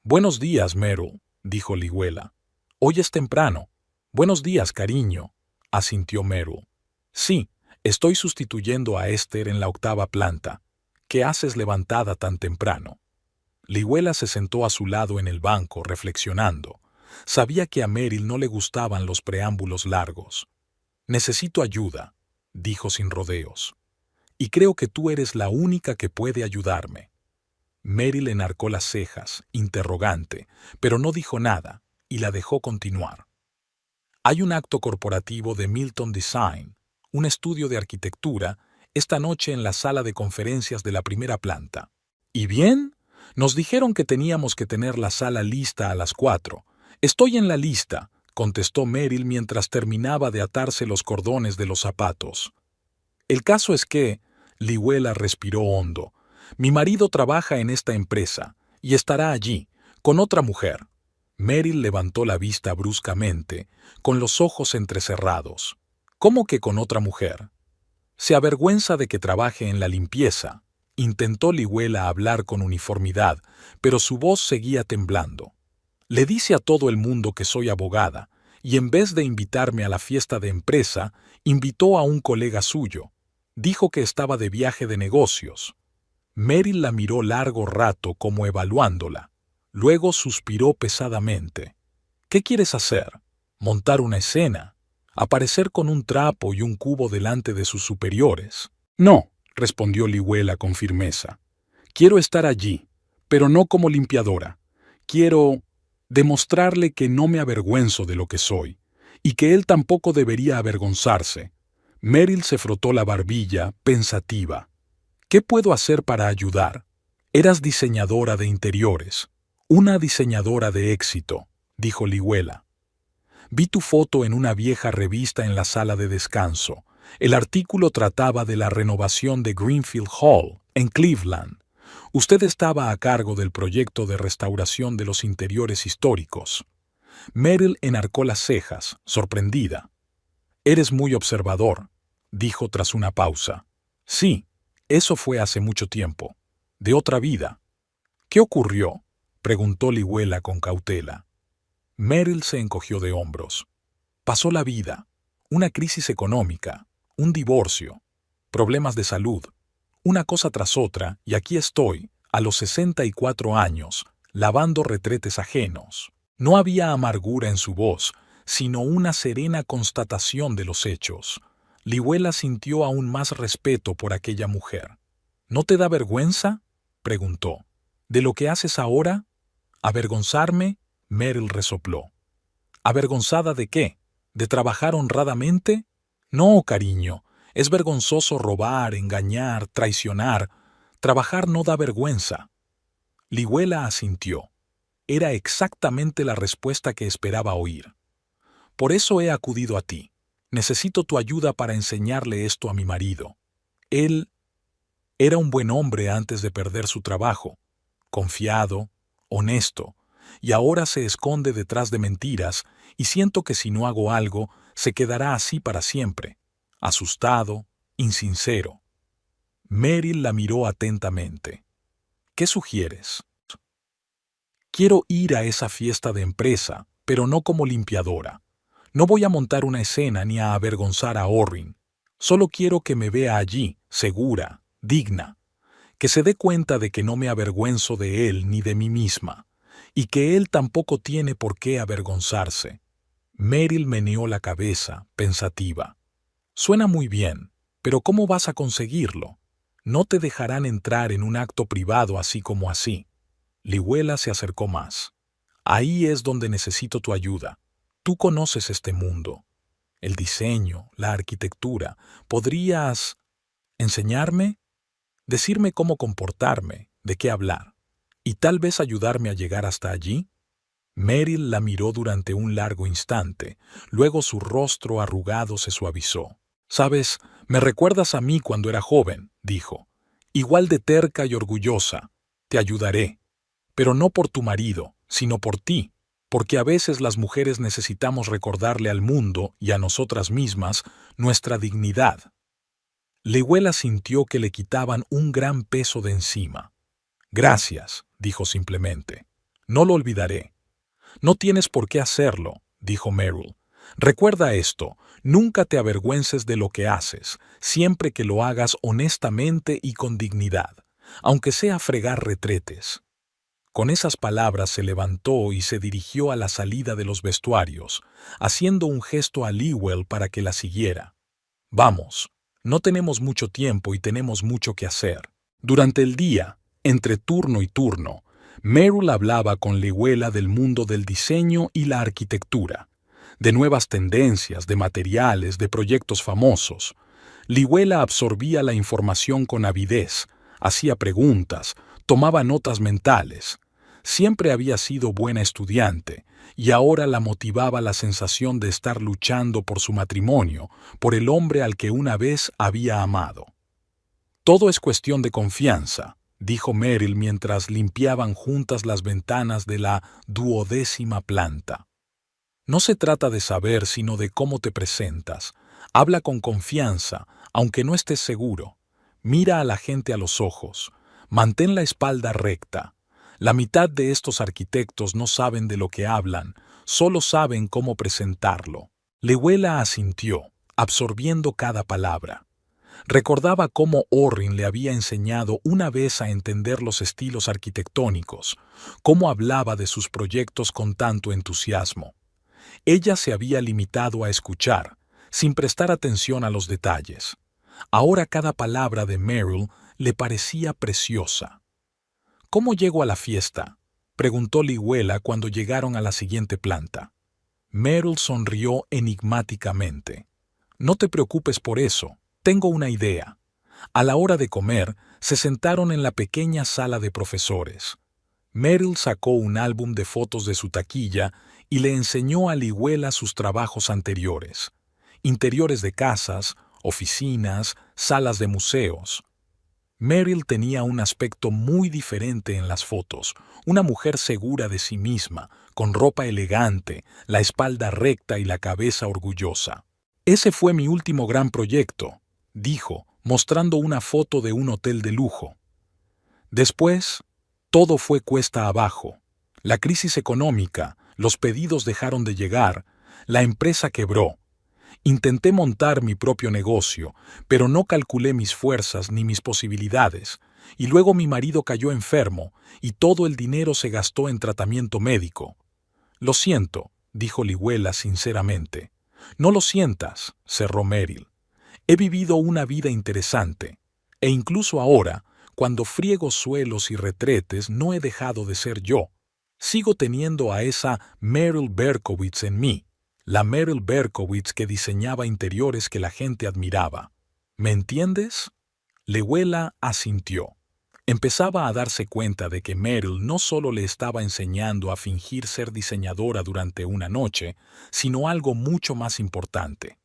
«Buenos días, Meryl», dijo Lihuela. «Hoy es temprano». «Buenos días, cariño», asintió Meryl. «Sí, estoy sustituyendo a Esther en la 8ª planta. ¿Qué haces levantada tan temprano?» Lihuela se sentó a su lado en el banco, reflexionando. Sabía que a Meryl no le gustaban los preámbulos largos. «Necesito ayuda», dijo sin rodeos. «Y creo que tú eres la única que puede ayudarme». Meryl enarcó las cejas, interrogante, pero no dijo nada, y la dejó continuar. «Hay un acto corporativo de Milton Design, un estudio de arquitectura, esta noche en la sala de conferencias de la 1ª planta. ¿Y bien? Nos dijeron que teníamos que tener la sala lista a las 4. Estoy en la lista», contestó Meryl mientras terminaba de atarse los cordones de los zapatos. «El caso es que», Lihuela respiró hondo, «mi marido trabaja en esta empresa y estará allí, con otra mujer». Meryl levantó la vista bruscamente, con los ojos entrecerrados. «¿Cómo que con otra mujer?» «Se avergüenza de que trabaje en la limpieza», intentó Lihuela hablar con uniformidad, pero su voz seguía temblando. «Le dice a todo el mundo que soy abogada, y en vez de invitarme a la fiesta de empresa, invitó a un colega suyo. Dijo que estaba de viaje de negocios». Meryl la miró largo rato como evaluándola. Luego suspiró pesadamente. «¿Qué quieres hacer? ¿Montar una escena? ¿Aparecer con un trapo y un cubo delante de sus superiores?» «No», respondió Lihuela con firmeza. «Quiero estar allí, pero no como limpiadora. Quiero demostrarle que no me avergüenzo de lo que soy, y que él tampoco debería avergonzarse». Meryl se frotó la barbilla, pensativa. «¿Qué puedo hacer para ayudar? Eras diseñadora de interiores. Una diseñadora de éxito», dijo Lihuela. «Vi tu foto en una vieja revista en la sala de descanso. El artículo trataba de la renovación de Greenfield Hall, en Cleveland. Usted estaba a cargo del proyecto de restauración de los interiores históricos». Meryl enarcó las cejas, sorprendida. «Eres muy observador», dijo tras una pausa. «Sí, eso fue hace mucho tiempo. De otra vida». «¿Qué ocurrió?», preguntó Lihuela con cautela. Meryl se encogió de hombros. «Pasó la vida. Una crisis económica, un divorcio, problemas de salud, una cosa tras otra, y aquí estoy, a los 64 años, lavando retretes ajenos». No había amargura en su voz, sino una serena constatación de los hechos. Lihuela sintió aún más respeto por aquella mujer. «¿No te da vergüenza?», preguntó. «¿De lo que haces ahora?» «¿Avergonzarme?», Meryl resopló. «¿Avergonzada de qué? ¿De trabajar honradamente? No, cariño, es vergonzoso robar, engañar, traicionar. Trabajar no da vergüenza». Lihuela asintió. Era exactamente la respuesta que esperaba oír. «Por eso he acudido a ti. Necesito tu ayuda para enseñarle esto a mi marido. Él era un buen hombre antes de perder su trabajo, confiado, honesto, y ahora se esconde detrás de mentiras, y siento que si no hago algo, se quedará así para siempre, asustado, insincero». Meryl la miró atentamente. «¿Qué sugieres?» «Quiero ir a esa fiesta de empresa, pero no como limpiadora. No voy a montar una escena ni a avergonzar a Orrin. Solo quiero que me vea allí, segura, digna, que se dé cuenta de que no me avergüenzo de él ni de mí misma, y que él tampoco tiene por qué avergonzarse. Meryl meneó la cabeza, pensativa. Suena muy bien, pero ¿cómo vas a conseguirlo? No te dejarán entrar en un acto privado así como así. Lihuela se acercó más. Ahí es donde necesito tu ayuda. Tú conoces este mundo. El diseño, la arquitectura. ¿Podrías enseñarme? Decirme cómo comportarme, de qué hablar. ¿Y tal vez ayudarme a llegar hasta allí? Meryl la miró durante un largo instante. Luego su rostro arrugado se suavizó. «Sabes, me recuerdas a mí cuando era joven», dijo. «Igual de terca y orgullosa. Te ayudaré. Pero no por tu marido, sino por ti, porque a veces las mujeres necesitamos recordarle al mundo y a nosotras mismas nuestra dignidad». Lihuela sintió que le quitaban un gran peso de encima. «Gracias», dijo simplemente. «No lo olvidaré». «No tienes por qué hacerlo», dijo Meryl. «Recuerda esto, nunca te avergüences de lo que haces, siempre que lo hagas honestamente y con dignidad, aunque sea fregar retretes». Con esas palabras se levantó y se dirigió a la salida de los vestuarios, haciendo un gesto a Lewell para que la siguiera. «Vamos, no tenemos mucho tiempo y tenemos mucho que hacer». Durante el día, entre turno y turno, Meryl hablaba con Lihuela del mundo del diseño y la arquitectura, de nuevas tendencias, de materiales, de proyectos famosos. Lihuela absorbía la información con avidez, hacía preguntas, tomaba notas mentales. Siempre había sido buena estudiante, y ahora la motivaba la sensación de estar luchando por su matrimonio, por el hombre al que una vez había amado. «Todo es cuestión de confianza», dijo Meryl mientras limpiaban juntas las ventanas de la 12ª planta. «No se trata de saber, sino de cómo te presentas. Habla con confianza, aunque no estés seguro. Mira a la gente a los ojos. Mantén la espalda recta. La mitad de estos arquitectos no saben de lo que hablan, solo saben cómo presentarlo». Lihuela asintió, absorbiendo cada palabra. Recordaba cómo Orrin le había enseñado una vez a entender los estilos arquitectónicos, cómo hablaba de sus proyectos con tanto entusiasmo. Ella se había limitado a escuchar, sin prestar atención a los detalles. Ahora cada palabra de Meryl le parecía preciosa. «¿Cómo llego a la fiesta?», preguntó Lihuela cuando llegaron a la siguiente planta. Meryl sonrió enigmáticamente. «No te preocupes por eso. Tengo una idea». A la hora de comer, se sentaron en la pequeña sala de profesores. Meryl sacó un álbum de fotos de su taquilla y le enseñó a Lihuela sus trabajos anteriores. Interiores de casas, oficinas, salas de museos. Meryl tenía un aspecto muy diferente en las fotos, una mujer segura de sí misma, con ropa elegante, la espalda recta y la cabeza orgullosa. «Ese fue mi último gran proyecto», dijo, mostrando una foto de un hotel de lujo. «Después, todo fue cuesta abajo. La crisis económica, los pedidos dejaron de llegar, la empresa quebró. Intenté montar mi propio negocio, pero no calculé mis fuerzas ni mis posibilidades, y luego mi marido cayó enfermo y todo el dinero se gastó en tratamiento médico». «Lo siento», dijo Lihuela sinceramente. «No lo sientas», cerró Meryl. «He vivido una vida interesante, e incluso ahora, cuando friego suelos y retretes, no he dejado de ser yo. Sigo teniendo a esa Meryl Berkowitz en mí, la Meryl Berkowitz que diseñaba interiores que la gente admiraba. ¿Me entiendes?». Lihuela asintió. Empezaba a darse cuenta de que Meryl no solo le estaba enseñando a fingir ser diseñadora durante una noche, sino algo mucho más importante: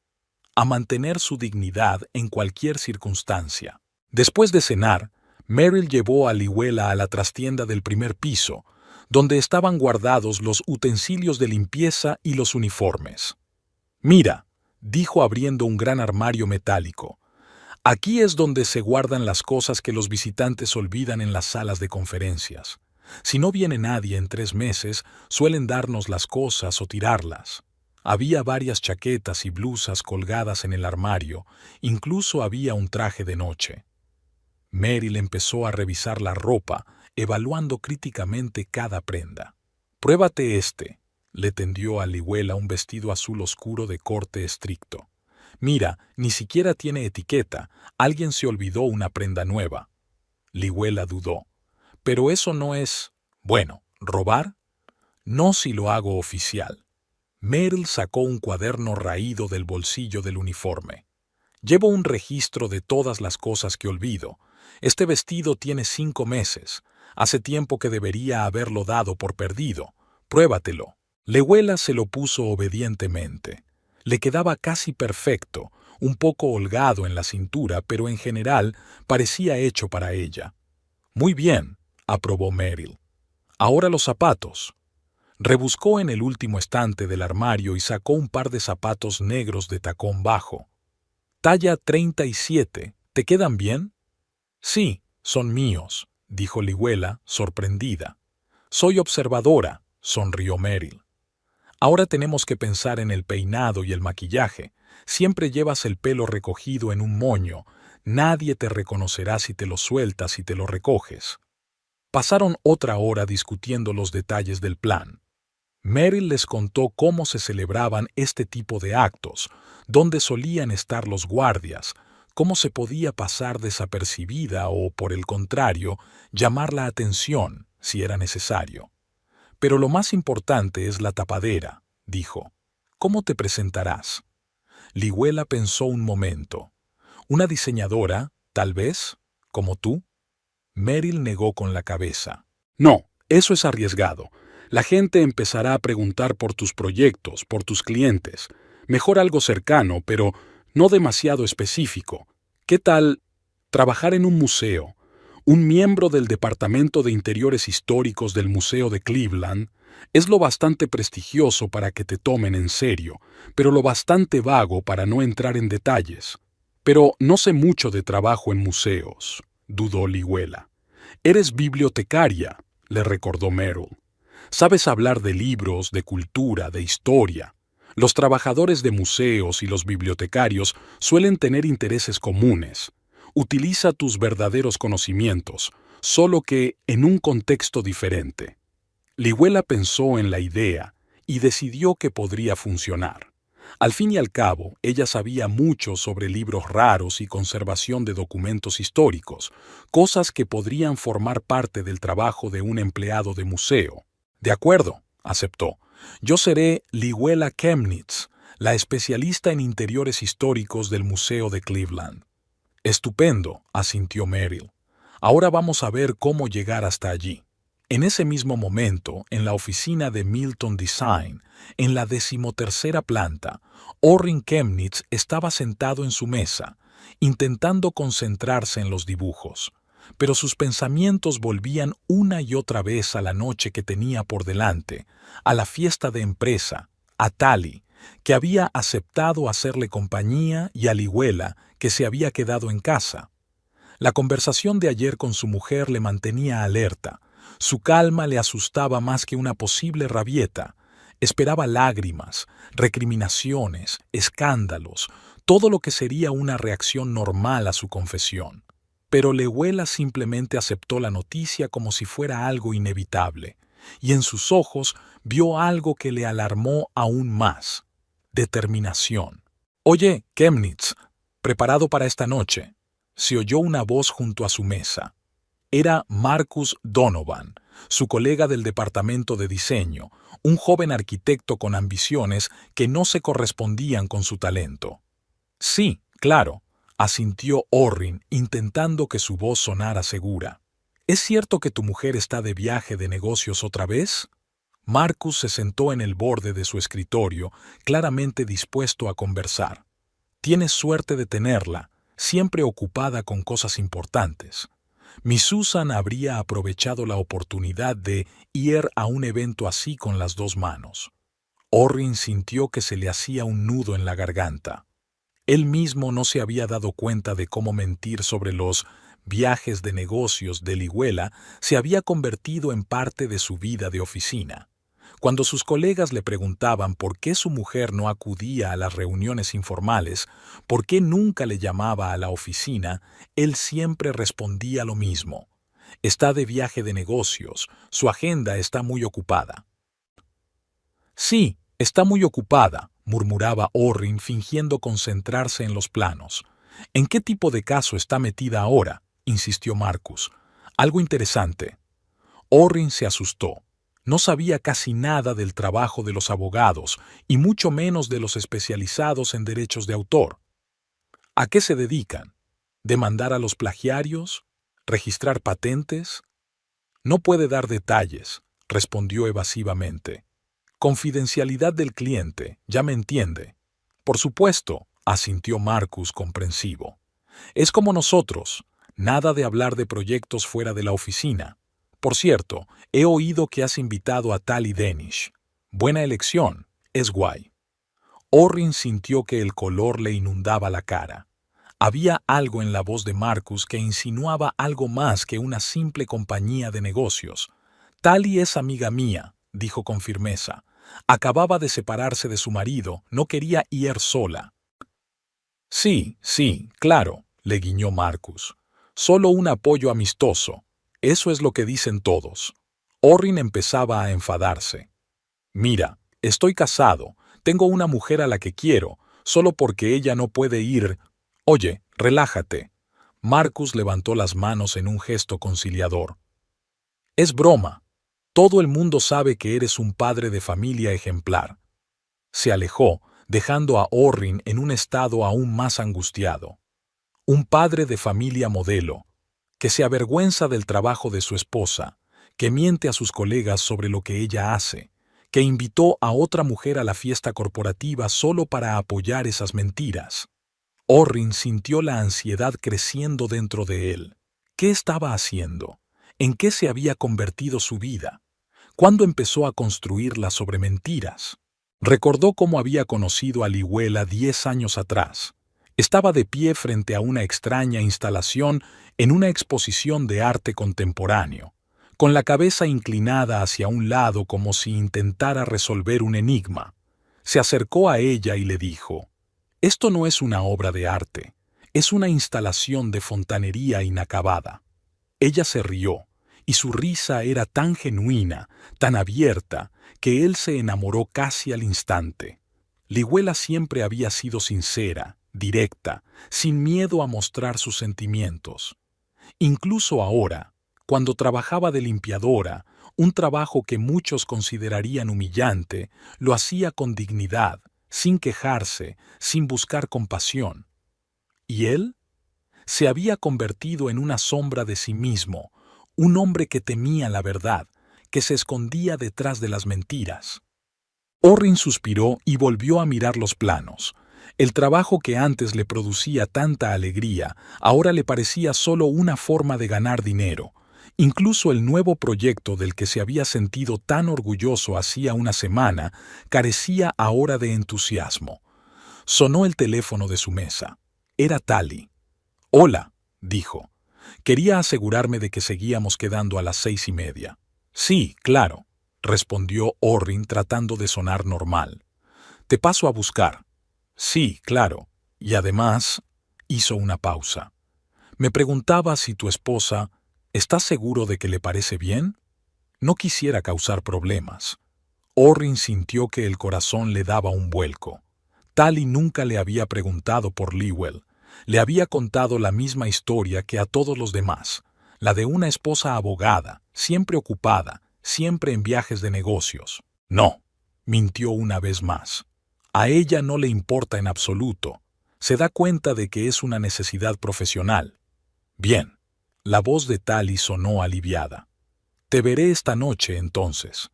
a mantener su dignidad en cualquier circunstancia. Después de cenar, Meryl llevó a Lihuela a la trastienda del primer piso, donde estaban guardados los utensilios de limpieza y los uniformes. «Mira», dijo abriendo un gran armario metálico, «aquí es donde se guardan las cosas que los visitantes olvidan en las salas de conferencias. Si no viene nadie en 3 meses, suelen darnos las cosas o tirarlas». Había varias chaquetas y blusas colgadas en el armario, incluso había un traje de noche. Meryl empezó a revisar la ropa, evaluando críticamente cada prenda. «Pruébate este», le tendió a Lihuela un vestido azul oscuro de corte estricto. «Mira, ni siquiera tiene etiqueta, alguien se olvidó una prenda nueva». Lihuela dudó. «Pero eso no es... bueno, ¿robar? No si lo hago oficial». Meryl sacó un cuaderno raído del bolsillo del uniforme. «Llevo un registro de todas las cosas que olvido. Este vestido tiene 5 meses. Hace tiempo que debería haberlo dado por perdido. Pruébatelo». Lihuela se lo puso obedientemente. Le quedaba casi perfecto, un poco holgado en la cintura, pero en general parecía hecho para ella. «Muy bien», aprobó Meryl. «Ahora los zapatos». Rebuscó en el último estante del armario y sacó un par de zapatos negros de tacón bajo. «Talla 37. ¿Te quedan bien?» «Sí, son míos», dijo Lihuela, sorprendida. «Soy observadora», sonrió Meryl. «Ahora tenemos que pensar en el peinado y el maquillaje. Siempre llevas el pelo recogido en un moño. Nadie te reconocerá si te lo sueltas y te lo recoges». Pasaron otra hora discutiendo los detalles del plan. Meryl les contó cómo se celebraban este tipo de actos, dónde solían estar los guardias, cómo se podía pasar desapercibida o, por el contrario, llamar la atención, si era necesario. «Pero lo más importante es la tapadera», dijo. «¿Cómo te presentarás?» Lihuela pensó un momento. «¿Una diseñadora, tal vez? ¿Como tú?» Meryl negó con la cabeza. «No, eso es arriesgado. La gente empezará a preguntar por tus proyectos, por tus clientes. Mejor algo cercano, pero no demasiado específico. ¿Qué tal trabajar en un museo? Un miembro del Departamento de Interiores Históricos del Museo de Cleveland es lo bastante prestigioso para que te tomen en serio, pero lo bastante vago para no entrar en detalles. Pero no sé mucho de trabajo en museos», dudó Lihuela. «Eres bibliotecaria», le recordó Meryl. «Sabes hablar de libros, de cultura, de historia. Los trabajadores de museos y los bibliotecarios suelen tener intereses comunes. Utiliza tus verdaderos conocimientos, solo que en un contexto diferente». Lihuela pensó en la idea y decidió que podría funcionar. Al fin y al cabo, ella sabía mucho sobre libros raros y conservación de documentos históricos, cosas que podrían formar parte del trabajo de un empleado de museo. «De acuerdo», aceptó. «Yo seré Lihuela Chemnitz, la especialista en interiores históricos del Museo de Cleveland». «Estupendo», asintió Meryl. «Ahora vamos a ver cómo llegar hasta allí». En ese mismo momento, en la oficina de Milton Design, en la 13ª planta, Orrin Chemnitz estaba sentado en su mesa, intentando concentrarse en los dibujos. Pero sus pensamientos volvían una y otra vez a la noche que tenía por delante, a la fiesta de empresa, a Tali, que había aceptado hacerle compañía, y a Lihuela, que se había quedado en casa. La conversación de ayer con su mujer le mantenía alerta. Su calma le asustaba más que una posible rabieta. Esperaba lágrimas, recriminaciones, escándalos, todo lo que sería una reacción normal a su confesión. Pero Lihuela simplemente aceptó la noticia como si fuera algo inevitable, y en sus ojos vio algo que le alarmó aún más: determinación. «Oye, Chemnitz, ¿preparado para esta noche?», se oyó una voz junto a su mesa. Era Marcus Donovan, su colega del departamento de diseño, un joven arquitecto con ambiciones que no se correspondían con su talento. «Sí, claro», asintió Orrin, intentando que su voz sonara segura. «¿Es cierto que tu mujer está de viaje de negocios otra vez?» Marcus se sentó en el borde de su escritorio, claramente dispuesto a conversar. «Tienes suerte de tenerla, siempre ocupada con cosas importantes. Miss Susan habría aprovechado la oportunidad de ir a un evento así con las 2 manos». Orrin sintió que se le hacía un nudo en la garganta. Él mismo no se había dado cuenta de cómo mentir sobre los viajes de negocios de Lihuela se había convertido en parte de su vida de oficina. Cuando sus colegas le preguntaban por qué su mujer no acudía a las reuniones informales, por qué nunca le llamaba a la oficina, él siempre respondía lo mismo. Está de viaje de negocios, su agenda está muy ocupada. Sí, está muy ocupada, murmuraba Orrin fingiendo concentrarse en los planos. ¿En qué tipo de caso está metida ahora?, insistió Marcus. Algo interesante. Orrin se asustó. No sabía casi nada del trabajo de los abogados y mucho menos de los especializados en derechos de autor. ¿A qué se dedican? ¿Demandar a los plagiarios? ¿Registrar patentes? No puede dar detalles, respondió evasivamente. Confidencialidad del cliente, ya me entiende. Por supuesto, asintió Marcus comprensivo. Es como nosotros, nada de hablar de proyectos fuera de la oficina. Por cierto, he oído que has invitado a Tali Danish. Buena elección, es guay. Orrin sintió que el color le inundaba la cara. Había algo en la voz de Marcus que insinuaba algo más que una simple compañía de negocios. Tali es amiga mía, dijo con firmeza. Acababa de separarse de su marido, no quería ir sola. Sí, claro, le guiñó Marcus. Solo un apoyo amistoso. Eso es lo que dicen todos. Orrin empezaba a enfadarse. Mira, estoy casado, tengo una mujer a la que quiero, solo porque ella no puede ir. Oye, relájate. Marcus levantó las manos en un gesto conciliador. Es broma. Todo el mundo sabe que eres un padre de familia ejemplar. Se alejó, dejando a Orrin en un estado aún más angustiado. Un padre de familia modelo, que se avergüenza del trabajo de su esposa, que miente a sus colegas sobre lo que ella hace, que invitó a otra mujer a la fiesta corporativa solo para apoyar esas mentiras. Orrin sintió la ansiedad creciendo dentro de él. ¿Qué estaba haciendo? ¿En qué se había convertido su vida? ¿Cuándo empezó a construirla sobre mentiras? Recordó cómo había conocido a Lihuela 10 años atrás. Estaba de pie frente a una extraña instalación en una exposición de arte contemporáneo, con la cabeza inclinada hacia un lado como si intentara resolver un enigma. Se acercó a ella y le dijo: «Esto no es una obra de arte, es una instalación de fontanería inacabada». Ella se rió, y su risa era tan genuina, tan abierta, que él se enamoró casi al instante. Lihuela siempre había sido sincera, directa, sin miedo a mostrar sus sentimientos. Incluso ahora, cuando trabajaba de limpiadora, un trabajo que muchos considerarían humillante, lo hacía con dignidad, sin quejarse, sin buscar compasión. ¿Y él? Se había convertido en una sombra de sí mismo, un hombre que temía la verdad, que se escondía detrás de las mentiras. Orrin suspiró y volvió a mirar los planos. El trabajo que antes le producía tanta alegría, ahora le parecía solo una forma de ganar dinero. Incluso el nuevo proyecto del que se había sentido tan orgulloso hacía una semana carecía ahora de entusiasmo. Sonó el teléfono de su mesa. Era Tali. «Hola», dijo. «Quería asegurarme de que seguíamos quedando a las 6:30». «Sí, claro», respondió Orrin tratando de sonar normal. «Te paso a buscar». «Sí, claro. Y además», hizo una pausa. «Me preguntaba si tu esposa, ¿estás seguro de que le parece bien?» No quisiera causar problemas. Orrin sintió que el corazón le daba un vuelco. Tali nunca le había preguntado por Lihuel. Le había contado la misma historia que a todos los demás, la de una esposa abogada, siempre ocupada, siempre en viajes de negocios. No, mintió una vez más. A ella no le importa en absoluto. Se da cuenta de que es una necesidad profesional. Bien, la voz de Tali sonó aliviada. «Te veré esta noche, entonces».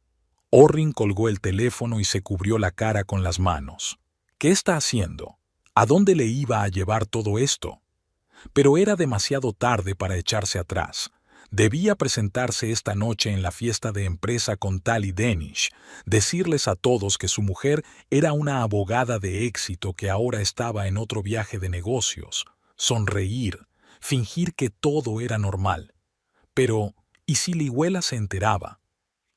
Orrin colgó el teléfono y se cubrió la cara con las manos. ¿Qué está haciendo? ¿A dónde le iba a llevar todo esto? Pero era demasiado tarde para echarse atrás. Debía presentarse esta noche en la fiesta de empresa con Tali Danish, decirles a todos que su mujer era una abogada de éxito que ahora estaba en otro viaje de negocios, sonreír, fingir que todo era normal. Pero, ¿y si Lihuela se enteraba?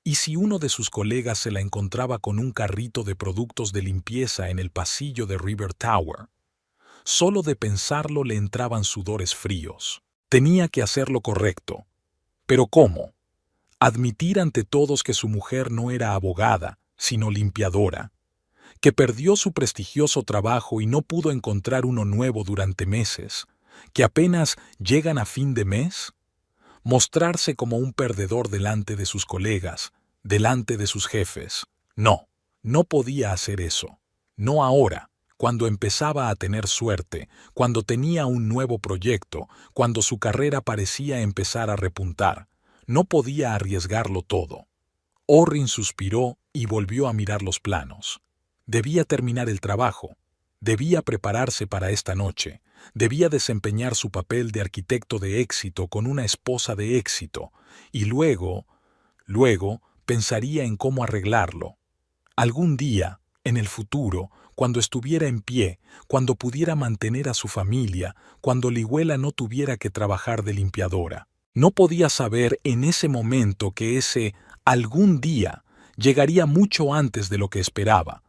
¿Y si uno de sus colegas se la encontraba con un carrito de productos de limpieza en el pasillo de River Tower? Solo de pensarlo le entraban sudores fríos. Tenía que hacer lo correcto. ¿Pero cómo? Admitir ante todos que su mujer no era abogada, sino limpiadora, que perdió su prestigioso trabajo y no pudo encontrar uno nuevo durante meses, que apenas llegan a fin de mes. Mostrarse como un perdedor delante de sus colegas, delante de sus jefes. No, no podía hacer eso. No ahora, cuando empezaba a tener suerte, cuando tenía un nuevo proyecto, cuando su carrera parecía empezar a repuntar. No podía arriesgarlo todo. Orrin suspiró y volvió a mirar los planos. Debía terminar el trabajo. Debía prepararse para esta noche. Debía desempeñar su papel de arquitecto de éxito con una esposa de éxito. Y luego pensaría en cómo arreglarlo. Algún día, en el futuro, cuando estuviera en pie, cuando pudiera mantener a su familia, cuando Lihuela no tuviera que trabajar de limpiadora. No podía saber en ese momento que ese algún día llegaría mucho antes de lo que esperaba,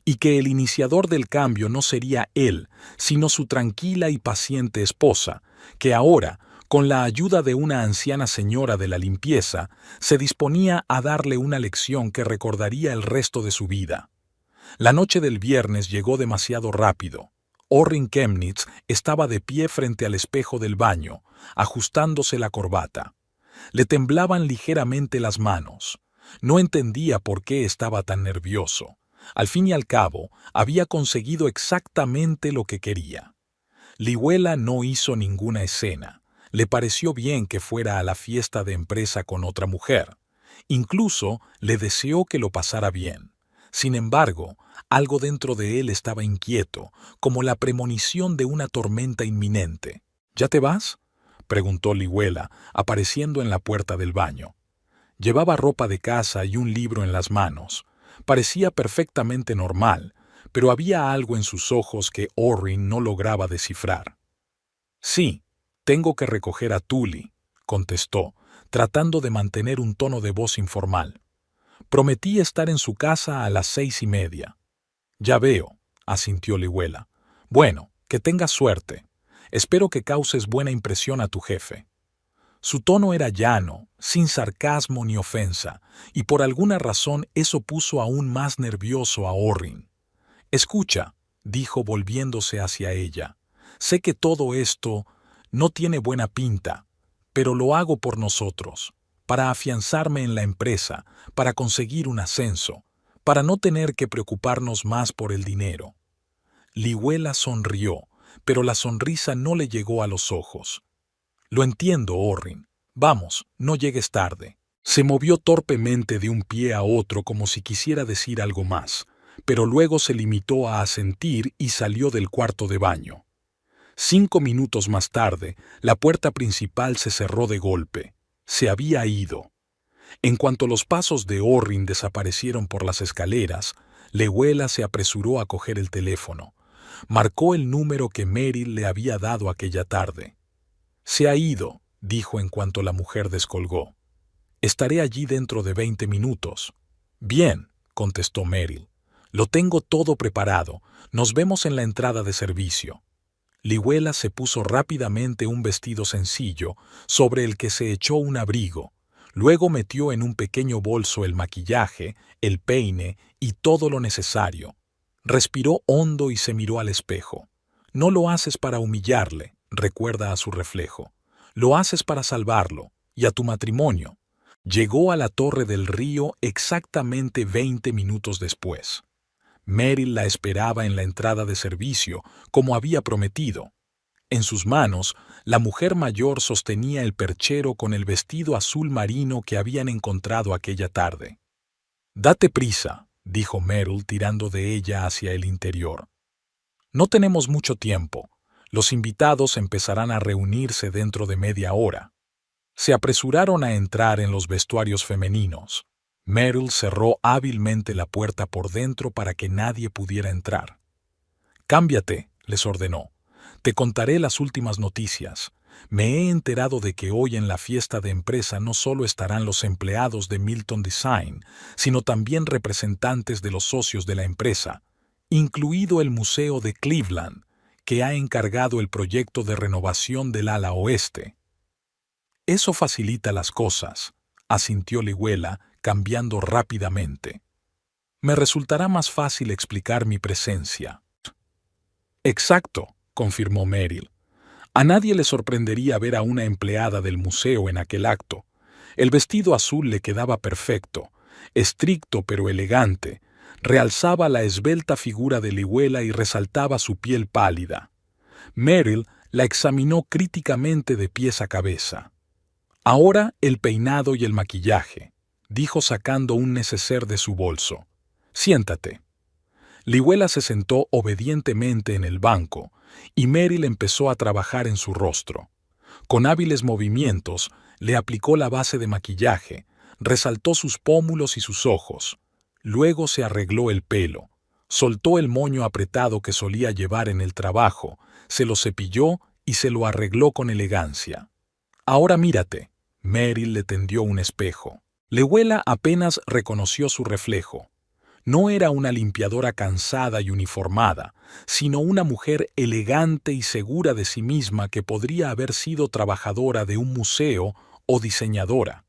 y que el iniciador del cambio no sería él, sino su tranquila y paciente esposa, que ahora, con la ayuda de una anciana señora de la limpieza, se disponía a darle una lección que recordaría el resto de su vida. La noche del viernes llegó demasiado rápido. Orrin Chemnitz estaba de pie frente al espejo del baño, ajustándose la corbata. Le temblaban ligeramente las manos. No entendía por qué estaba tan nervioso. Al fin y al cabo, había conseguido exactamente lo que quería. Lihuela no hizo ninguna escena. Le pareció bien que fuera a la fiesta de empresa con otra mujer. Incluso le deseó que lo pasara bien. Sin embargo, algo dentro de él estaba inquieto, como la premonición de una tormenta inminente. ¿Ya te vas?, preguntó Lihuela, apareciendo en la puerta del baño. Llevaba ropa de casa y un libro en las manos. Parecía perfectamente normal, pero había algo en sus ojos que Orrin no lograba descifrar. «Sí, tengo que recoger a Tully», contestó, tratando de mantener un tono de voz informal. «Prometí estar en su casa a las 6:30». «Ya veo», asintió Lihuela. «Bueno, que tengas suerte. Espero que causes buena impresión a tu jefe». Su tono era llano, sin sarcasmo ni ofensa, y por alguna razón eso puso aún más nervioso a Orrin. «Escucha», dijo volviéndose hacia ella, «sé que todo esto no tiene buena pinta, pero lo hago por nosotros, para afianzarme en la empresa, para conseguir un ascenso, para no tener que preocuparnos más por el dinero». Lihuela sonrió, pero la sonrisa no le llegó a los ojos. «Lo entiendo, Orrin. Vamos, no llegues tarde». Se movió torpemente de un pie a otro como si quisiera decir algo más, pero luego se limitó a asentir y salió del cuarto de baño. 5 minutos más tarde, la puerta principal se cerró de golpe. Se había ido. En cuanto los pasos de Orrin desaparecieron por las escaleras, Lihuela se apresuró a coger el teléfono. Marcó el número que Meryl le había dado aquella tarde. «Se ha ido», dijo en cuanto la mujer descolgó. «Estaré allí dentro de 20 minutos». «Bien», contestó Meryl. «Lo tengo todo preparado. Nos vemos en la entrada de servicio». Lihuela se puso rápidamente un vestido sencillo, sobre el que se echó un abrigo. Luego metió en un pequeño bolso el maquillaje, el peine y todo lo necesario. Respiró hondo y se miró al espejo. No lo haces para humillarle, recuerda a su reflejo. Lo haces para salvarlo, y a tu matrimonio. Llegó a la Torre del Río exactamente 20 minutos después. Meryl la esperaba en la entrada de servicio, como había prometido. En sus manos, la mujer mayor sostenía el perchero con el vestido azul marino que habían encontrado aquella tarde. «Date prisa», dijo Meryl tirando de ella hacia el interior. «No tenemos mucho tiempo. Los invitados empezarán a reunirse dentro de media hora». Se apresuraron a entrar en los vestuarios femeninos. Meryl cerró hábilmente la puerta por dentro para que nadie pudiera entrar. «Cámbiate», les ordenó. «Te contaré las últimas noticias. Me he enterado de que hoy en la fiesta de empresa no solo estarán los empleados de Milton Design, sino también representantes de los socios de la empresa, incluido el Museo de Cleveland, que ha encargado el proyecto de renovación del ala oeste. Eso facilita las cosas, asintió Liwela, cambiando rápidamente. Me resultará más fácil explicar mi presencia. Exacto, confirmó Merrill. A nadie le sorprendería ver a una empleada del museo en aquel acto. El vestido azul le quedaba perfecto, estricto pero elegante, realzaba la esbelta figura de Liwela y resaltaba su piel pálida. Merrill la examinó críticamente de pies a cabeza. Ahora el peinado y el maquillaje, dijo sacando un neceser de su bolso. Siéntate. Liwela se sentó obedientemente en el banco y Merrill empezó a trabajar en su rostro. Con hábiles movimientos, le aplicó la base de maquillaje, resaltó sus pómulos y sus ojos. Luego se arregló el pelo, soltó el moño apretado que solía llevar en el trabajo, se lo cepilló y se lo arregló con elegancia. Ahora mírate. Merrill le tendió un espejo. Liwela apenas reconoció su reflejo. No era una limpiadora cansada y uniformada, sino una mujer elegante y segura de sí misma que podría haber sido trabajadora de un museo o diseñadora.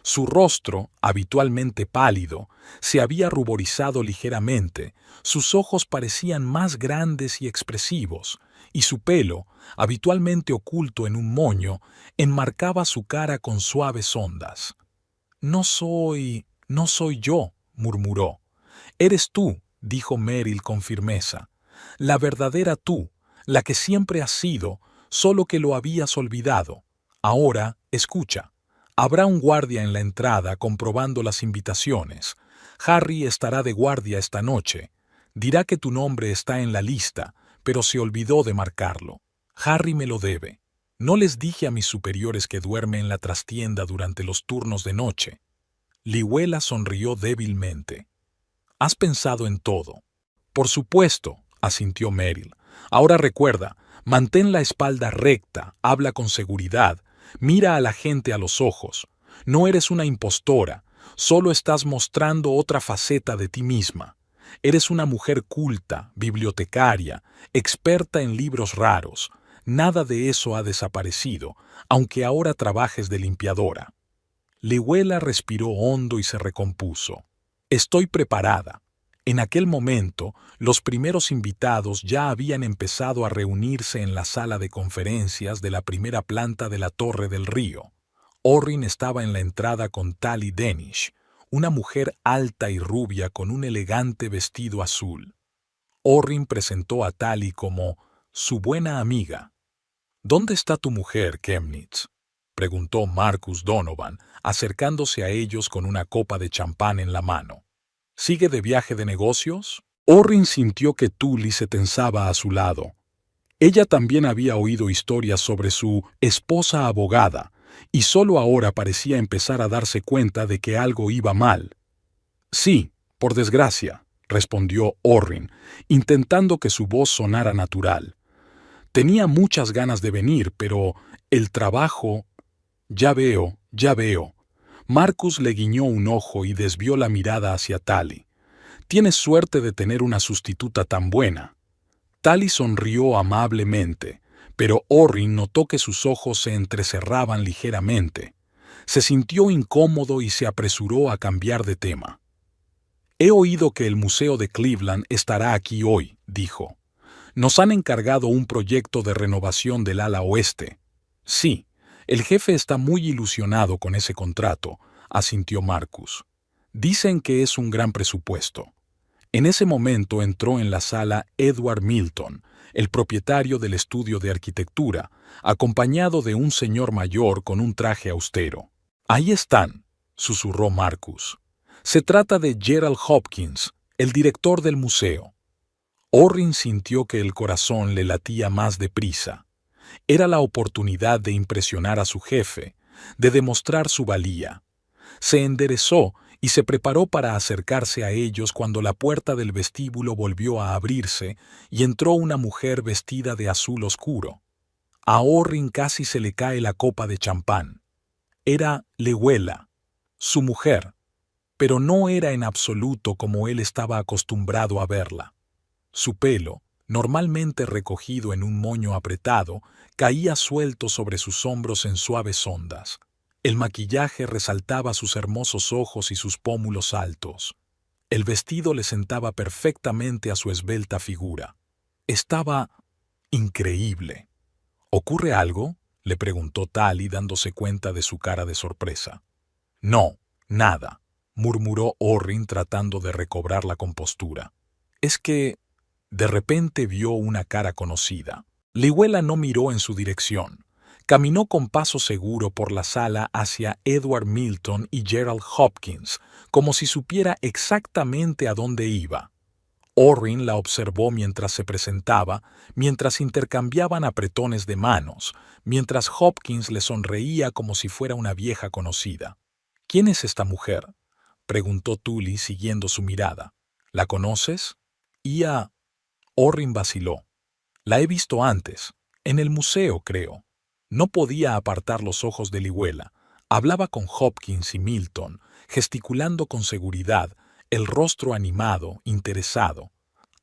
Su rostro, habitualmente pálido, se había ruborizado ligeramente, sus ojos parecían más grandes y expresivos, y su pelo, habitualmente oculto en un moño, enmarcaba su cara con suaves ondas. No soy yo, murmuró. Eres tú, dijo Merrill con firmeza. La verdadera tú, la que siempre has sido, solo que lo habías olvidado. Ahora, escucha. Habrá un guardia en la entrada comprobando las invitaciones. Harry estará de guardia esta noche. Dirá que tu nombre está en la lista, pero se olvidó de marcarlo. Harry me lo debe. No les dije a mis superiores que duerme en la trastienda durante los turnos de noche. Liwela sonrió débilmente. Has pensado en todo. Por supuesto, asintió Merrill. Ahora recuerda, mantén la espalda recta, habla con seguridad, mira a la gente a los ojos. No eres una impostora, solo estás mostrando otra faceta de ti misma. Eres una mujer culta, bibliotecaria, experta en libros raros. Nada de eso ha desaparecido, aunque ahora trabajes de limpiadora. Liwela respiró hondo y se recompuso. Estoy preparada. En aquel momento, los primeros invitados ya habían empezado a reunirse en la sala de conferencias de la primera planta de la Torre del Río. Orrin estaba en la entrada con Tally Denish, una mujer alta y rubia con un elegante vestido azul. Orrin presentó a Tally como su buena amiga. ¿Dónde está tu mujer, Chemnitz?, preguntó Marcus Donovan, acercándose a ellos con una copa de champán en la mano. ¿Sigue de viaje de negocios? Orrin sintió que Tully se tensaba a su lado. Ella también había oído historias sobre su esposa abogada, y solo ahora parecía empezar a darse cuenta de que algo iba mal. Sí, por desgracia, respondió Orrin, intentando que su voz sonara natural. Tenía muchas ganas de venir, pero el trabajo... Ya veo. Marcus le guiñó un ojo y desvió la mirada hacia Tally. Tienes suerte de tener una sustituta tan buena. Tally sonrió amablemente, pero Orrin notó que sus ojos se entrecerraban ligeramente. Se sintió incómodo y se apresuró a cambiar de tema. He oído que el Museo de Cleveland estará aquí hoy, dijo. Nos han encargado un proyecto de renovación del ala oeste. Sí. El jefe está muy ilusionado con ese contrato, asintió Marcus. Dicen que es un gran presupuesto. En ese momento entró en la sala Edward Milton, el propietario del estudio de arquitectura, acompañado de un señor mayor con un traje austero. Ahí están, susurró Marcus. Se trata de Gerald Hopkins, el director del museo. Orrin sintió que el corazón le latía más deprisa. Era la oportunidad de impresionar a su jefe, de demostrar su valía. Se enderezó y se preparó para acercarse a ellos cuando la puerta del vestíbulo volvió a abrirse y entró una mujer vestida de azul oscuro. A Orrin casi se le cae la copa de champán. Era Llywela, su mujer, pero no era en absoluto como él estaba acostumbrado a verla. Su pelo, normalmente recogido en un moño apretado, caía suelto sobre sus hombros en suaves ondas. El maquillaje resaltaba sus hermosos ojos y sus pómulos altos. El vestido le sentaba perfectamente a su esbelta figura. Estaba increíble. ¿Ocurre algo?, le preguntó Tali dándose cuenta de su cara de sorpresa. No, nada, murmuró Orrin tratando de recobrar la compostura. Es que de repente vio una cara conocida. Llywela no miró en su dirección. Caminó con paso seguro por la sala hacia Edward Milton y Gerald Hopkins, como si supiera exactamente a dónde iba. Orrin la observó mientras se presentaba, mientras intercambiaban apretones de manos, mientras Hopkins le sonreía como si fuera una vieja conocida. ¿Quién es esta mujer?, preguntó Tully siguiendo su mirada. ¿La conoces? Orrin vaciló. La he visto antes, en el museo, creo. No podía apartar los ojos de Llywela. Hablaba con Hopkins y Milton, gesticulando con seguridad, el rostro animado, interesado.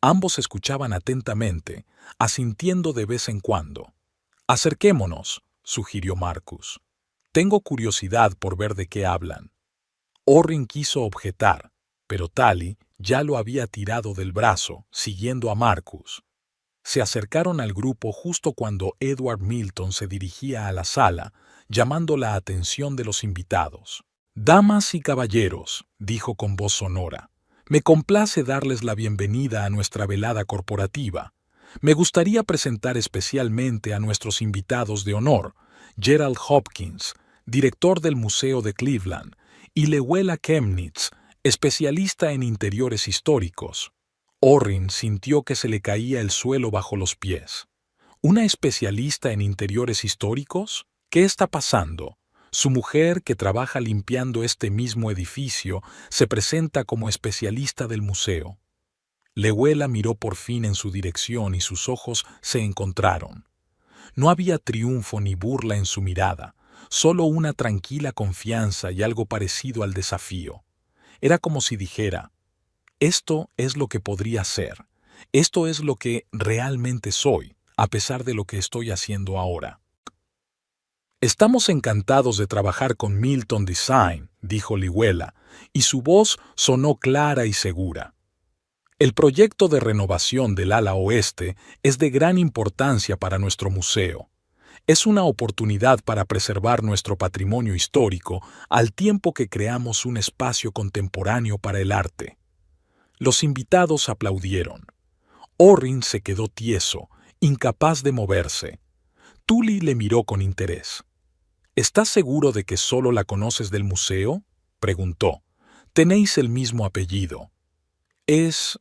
Ambos escuchaban atentamente, asintiendo de vez en cuando. «Acerquémonos», sugirió Marcus. «Tengo curiosidad por ver de qué hablan». Orrin quiso objetar, pero Tali ya lo había tirado del brazo, siguiendo a Marcus. Se acercaron al grupo justo cuando Edward Milton se dirigía a la sala, llamando la atención de los invitados. «Damas y caballeros», dijo con voz sonora, «me complace darles la bienvenida a nuestra velada corporativa. Me gustaría presentar especialmente a nuestros invitados de honor, Gerald Hopkins, director del Museo de Cleveland, y Llywela Chemnitz, especialista en interiores históricos». Orrin sintió que se le caía el suelo bajo los pies. ¿Una especialista en interiores históricos? ¿Qué está pasando? Su mujer, que trabaja limpiando este mismo edificio, se presenta como especialista del museo. Llywela miró por fin en su dirección y sus ojos se encontraron. No había triunfo ni burla en su mirada, solo una tranquila confianza y algo parecido al desafío. Era como si dijera: «Esto es lo que podría ser. Esto es lo que realmente soy, a pesar de lo que estoy haciendo ahora». «Estamos encantados de trabajar con Milton Design», dijo Llywela, y su voz sonó clara y segura. «El proyecto de renovación del ala oeste es de gran importancia para nuestro museo. Es una oportunidad para preservar nuestro patrimonio histórico al tiempo que creamos un espacio contemporáneo para el arte». Los invitados aplaudieron. Orrin se quedó tieso, incapaz de moverse. Tully le miró con interés. «¿Estás seguro de que solo la conoces del museo?», preguntó. «Tenéis el mismo apellido». «Es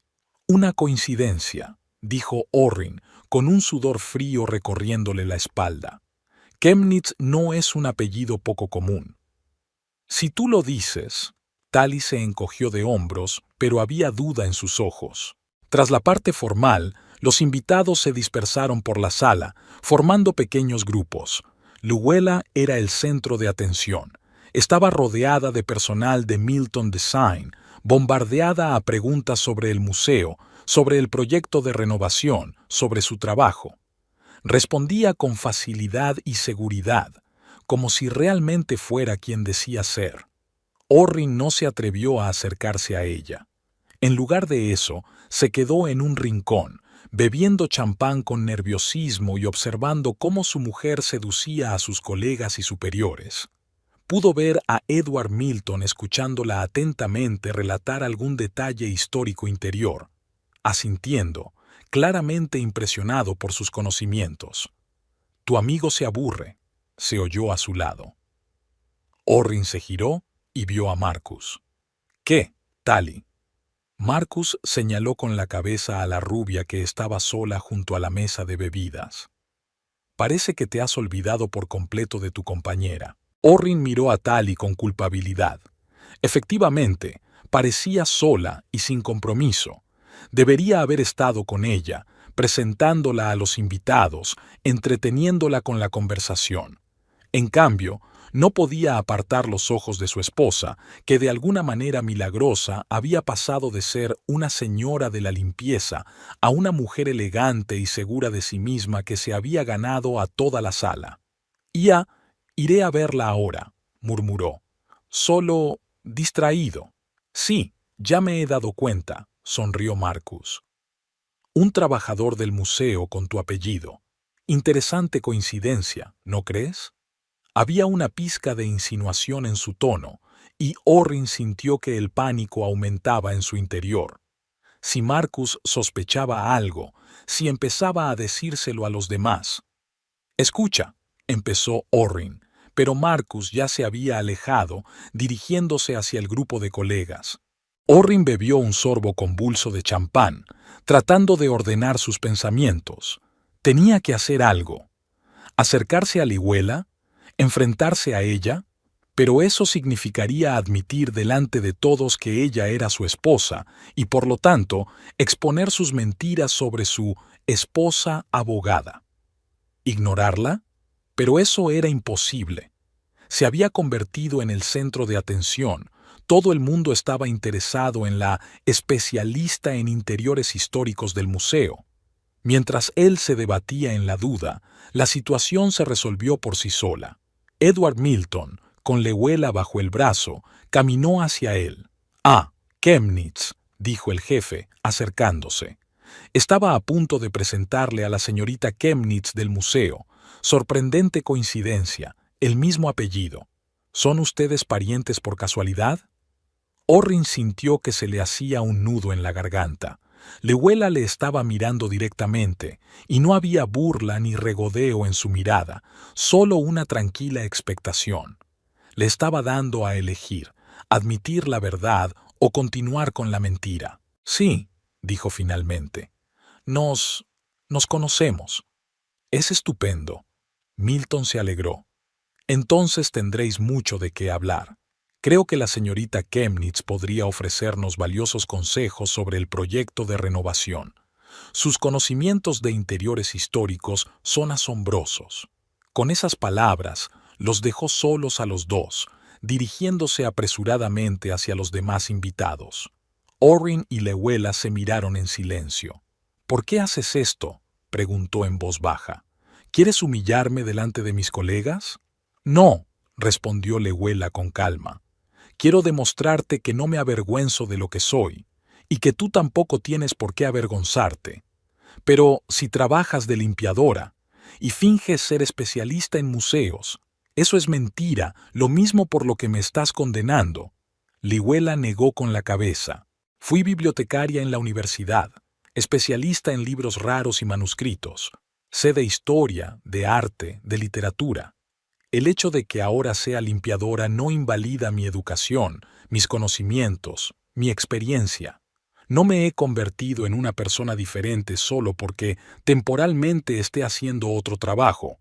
una coincidencia», dijo Orrin, con un sudor frío recorriéndole la espalda. «Chemnitz no es un apellido poco común». «Si tú lo dices». Tali se encogió de hombros, pero había duda en sus ojos. Tras la parte formal, los invitados se dispersaron por la sala, formando pequeños grupos. Llywela era el centro de atención. Estaba rodeada de personal de Milton Design, bombardeada a preguntas sobre el museo, sobre el proyecto de renovación, sobre su trabajo. Respondía con facilidad y seguridad, como si realmente fuera quien decía ser. Orrin no se atrevió a acercarse a ella. En lugar de eso, se quedó en un rincón, bebiendo champán con nerviosismo y observando cómo su mujer seducía a sus colegas y superiores. Pudo ver a Edward Milton escuchándola atentamente relatar algún detalle histórico interior, asintiendo, claramente impresionado por sus conocimientos. «Tu amigo se aburre», se oyó a su lado. Orrin se giró y vio a Marcus. «¿Qué, Tali?». Marcus señaló con la cabeza a la rubia que estaba sola junto a la mesa de bebidas. «Parece que te has olvidado por completo de tu compañera». Orrin miró a Tali con culpabilidad. Efectivamente, parecía sola y sin compromiso. Debería haber estado con ella, presentándola a los invitados, entreteniéndola con la conversación. En cambio, no podía apartar los ojos de su esposa, que de alguna manera milagrosa había pasado de ser una señora de la limpieza a una mujer elegante y segura de sí misma que se había ganado a toda la sala. Iré a verla ahora, murmuró. Solo distraído. Sí, ya me he dado cuenta, sonrió Marcus. Un trabajador del museo con tu apellido. Interesante coincidencia, ¿no crees? Había una pizca de insinuación en su tono, y Orrin sintió que el pánico aumentaba en su interior. Si Marcus sospechaba algo, si empezaba a decírselo a los demás. Escucha, empezó Orrin, pero Marcus ya se había alejado, dirigiéndose hacia el grupo de colegas. Orrin bebió un sorbo convulso de champán, tratando de ordenar sus pensamientos. Tenía que hacer algo. Acercarse a Lihuela, enfrentarse a ella, pero eso significaría admitir delante de todos que ella era su esposa y, por lo tanto, exponer sus mentiras sobre su esposa abogada. ¿Ignorarla? Pero eso era imposible. Se había convertido en el centro de atención. Todo el mundo estaba interesado en la especialista en interiores históricos del museo. Mientras él se debatía en la duda, la situación se resolvió por sí sola. Edward Milton, con Lihuela bajo el brazo, caminó hacia él. «Ah, Chemnitz», dijo el jefe, acercándose. Estaba a punto de presentarle a la señorita Chemnitz del museo. Sorprendente coincidencia, el mismo apellido. ¿Son ustedes parientes por casualidad? Orrin sintió que se le hacía un nudo en la garganta. Lihuela le estaba mirando directamente, y no había burla ni regodeo en su mirada, solo una tranquila expectación. Le estaba dando a elegir, admitir la verdad o continuar con la mentira. Sí, dijo finalmente. Nos conocemos. Es estupendo. Milton se alegró. Entonces tendréis mucho de qué hablar. Creo que la señorita Chemnitz podría ofrecernos valiosos consejos sobre el proyecto de renovación. Sus conocimientos de interiores históricos son asombrosos. Con esas palabras, los dejó solos a los dos, dirigiéndose apresuradamente hacia los demás invitados. Orrin y Lihuela se miraron en silencio. «¿Por qué haces esto?», preguntó en voz baja. «¿Quieres humillarme delante de mis colegas?» «No», respondió Lihuela con calma. «Quiero demostrarte que no me avergüenzo de lo que soy, y que tú tampoco tienes por qué avergonzarte. Pero si trabajas de limpiadora y finges ser especialista en museos, eso es mentira, lo mismo por lo que me estás condenando». Lihuela negó con la cabeza. «Fui bibliotecaria en la universidad, especialista en libros raros y manuscritos. Sé de historia, de arte, de literatura. El hecho de que ahora sea limpiadora no invalida mi educación, mis conocimientos, mi experiencia. No me he convertido en una persona diferente solo porque temporalmente esté haciendo otro trabajo».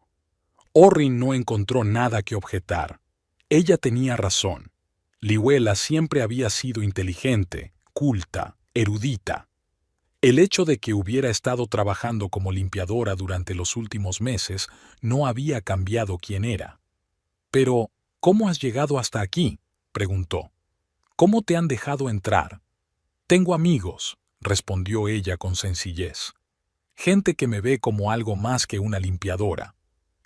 Orrin no encontró nada que objetar. Ella tenía razón. Lihuela siempre había sido inteligente, culta, erudita. El hecho de que hubiera estado trabajando como limpiadora durante los últimos meses no había cambiado quién era. «Pero, ¿cómo has llegado hasta aquí?», preguntó. «¿Cómo te han dejado entrar?» «Tengo amigos», respondió ella con sencillez. «Gente que me ve como algo más que una limpiadora».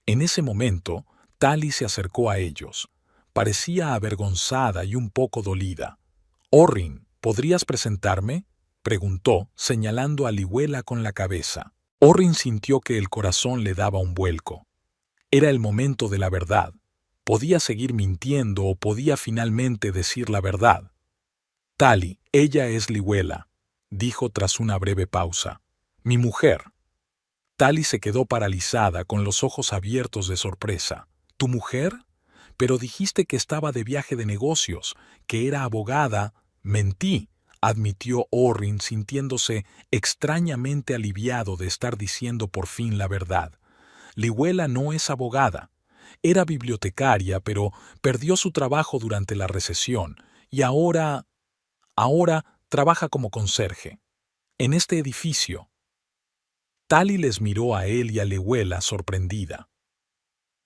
En ese momento, Tali se acercó a ellos. Parecía avergonzada y un poco dolida. «Orrin, ¿podrías presentarme?», preguntó, señalando a Lihuela con la cabeza. Orrin sintió que el corazón le daba un vuelco. Era el momento de la verdad. Podía seguir mintiendo o podía finalmente decir la verdad. «Tali, ella es Lihuela», dijo tras una breve pausa. «Mi mujer». Tali se quedó paralizada, con los ojos abiertos de sorpresa. «¿Tu mujer? Pero dijiste que estaba de viaje de negocios, que era abogada». «Mentí», admitió Orrin, sintiéndose extrañamente aliviado de estar diciendo por fin la verdad. «Lihuela no es abogada. Era bibliotecaria, pero perdió su trabajo durante la recesión y ahora trabaja como conserje. En este edificio». Tali les miró a él y a Lehuela sorprendida.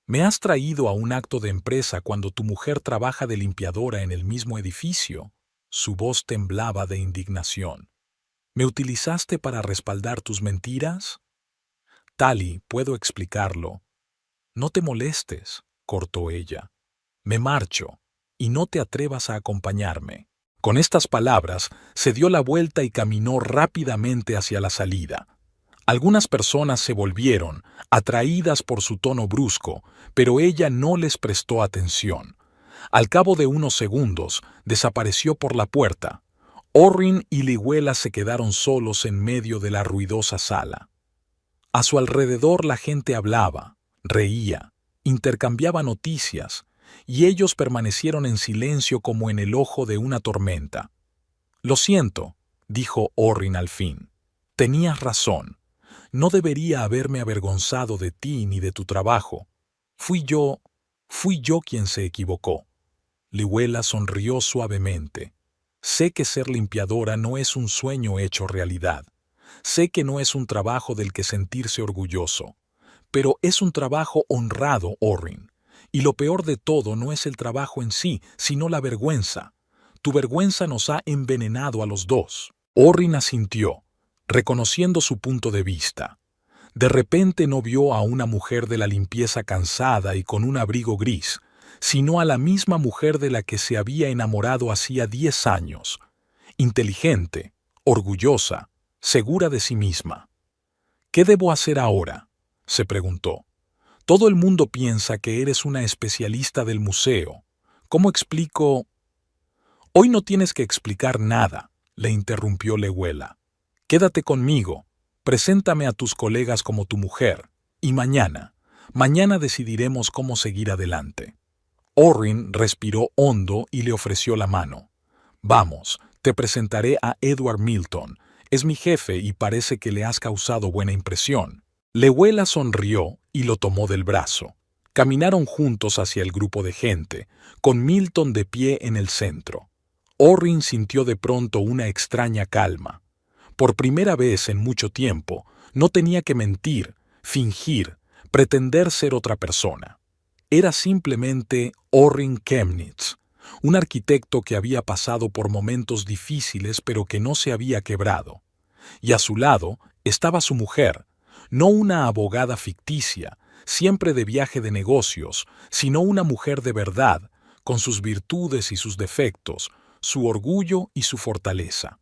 «Me has traído a un acto de empresa cuando tu mujer trabaja de limpiadora en el mismo edificio». Su voz temblaba de indignación. «¿Me utilizaste para respaldar tus mentiras?» «Tali, puedo explicarlo». «No te molestes», cortó ella. «Me marcho, y no te atrevas a acompañarme». Con estas palabras, se dio la vuelta y caminó rápidamente hacia la salida. Algunas personas se volvieron, atraídas por su tono brusco, pero ella no les prestó atención. Al cabo de unos segundos, desapareció por la puerta. Orrin y Lehuela se quedaron solos en medio de la ruidosa sala. A su alrededor la gente hablaba, reía, intercambiaba noticias, y ellos permanecieron en silencio como en el ojo de una tormenta. «Lo siento», dijo Orrin al fin. «Tenías razón. No debería haberme avergonzado de ti ni de tu trabajo. Fui yo quien se equivocó». Lehuela sonrió suavemente. «Sé que ser limpiadora no es un sueño hecho realidad. Sé que no es un trabajo del que sentirse orgulloso. Pero es un trabajo honrado, Orrin. Y lo peor de todo no es el trabajo en sí, sino la vergüenza. Tu vergüenza nos ha envenenado a los dos». Orrin asintió, reconociendo su punto de vista. De repente no vio a una mujer de la limpieza cansada y con un abrigo gris, sino a la misma mujer de la que se había enamorado hacía 10 años. Inteligente, orgullosa, segura de sí misma. «¿Qué debo hacer ahora?», se preguntó. «Todo el mundo piensa que eres una especialista del museo. ¿Cómo explico...?» «Hoy no tienes que explicar nada», le interrumpió Lehuela. «Quédate conmigo, preséntame a tus colegas como tu mujer, y mañana decidiremos cómo seguir adelante». Orrin respiró hondo y le ofreció la mano. «Vamos, te presentaré a Edward Milton. Es mi jefe y parece que le has causado buena impresión». Lehuela sonrió y lo tomó del brazo. Caminaron juntos hacia el grupo de gente, con Milton de pie en el centro. Orrin sintió de pronto una extraña calma. Por primera vez en mucho tiempo, no tenía que mentir, fingir, pretender ser otra persona. Era simplemente Orrin Chemnitz, un arquitecto que había pasado por momentos difíciles pero que no se había quebrado. Y a su lado estaba su mujer, no una abogada ficticia, siempre de viaje de negocios, sino una mujer de verdad, con sus virtudes y sus defectos, su orgullo y su fortaleza.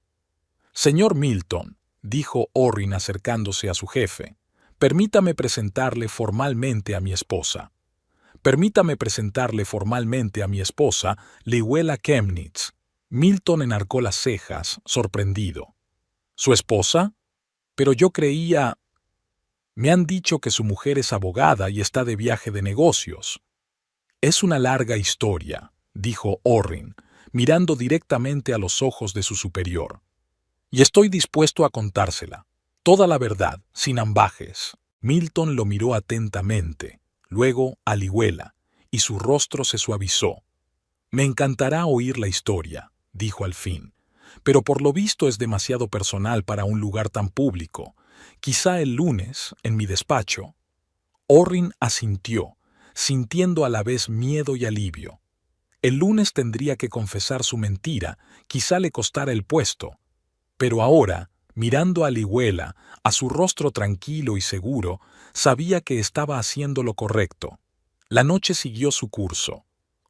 «Señor Milton», dijo Orrin acercándose a su jefe, «permítame presentarle formalmente a mi esposa». «Permítame presentarle formalmente a mi esposa, Lehuela Chemnitz». Milton enarcó las cejas, sorprendido. «¿Su esposa? Pero yo creía...» «Me han dicho que su mujer es abogada y está de viaje de negocios». «Es una larga historia», dijo Orrin, mirando directamente a los ojos de su superior. «Y estoy dispuesto a contársela. Toda la verdad, sin ambajes». Milton lo miró atentamente, luego a Lehuela, y su rostro se suavizó. «Me encantará oír la historia», dijo al fin, «pero por lo visto es demasiado personal para un lugar tan público. Quizá el lunes, en mi despacho». Orrin asintió, sintiendo a la vez miedo y alivio. El lunes tendría que confesar su mentira, quizá le costara el puesto. Pero ahora, mirando a Lehuela, a su rostro tranquilo y seguro, sabía que estaba haciendo lo correcto. La noche siguió su curso.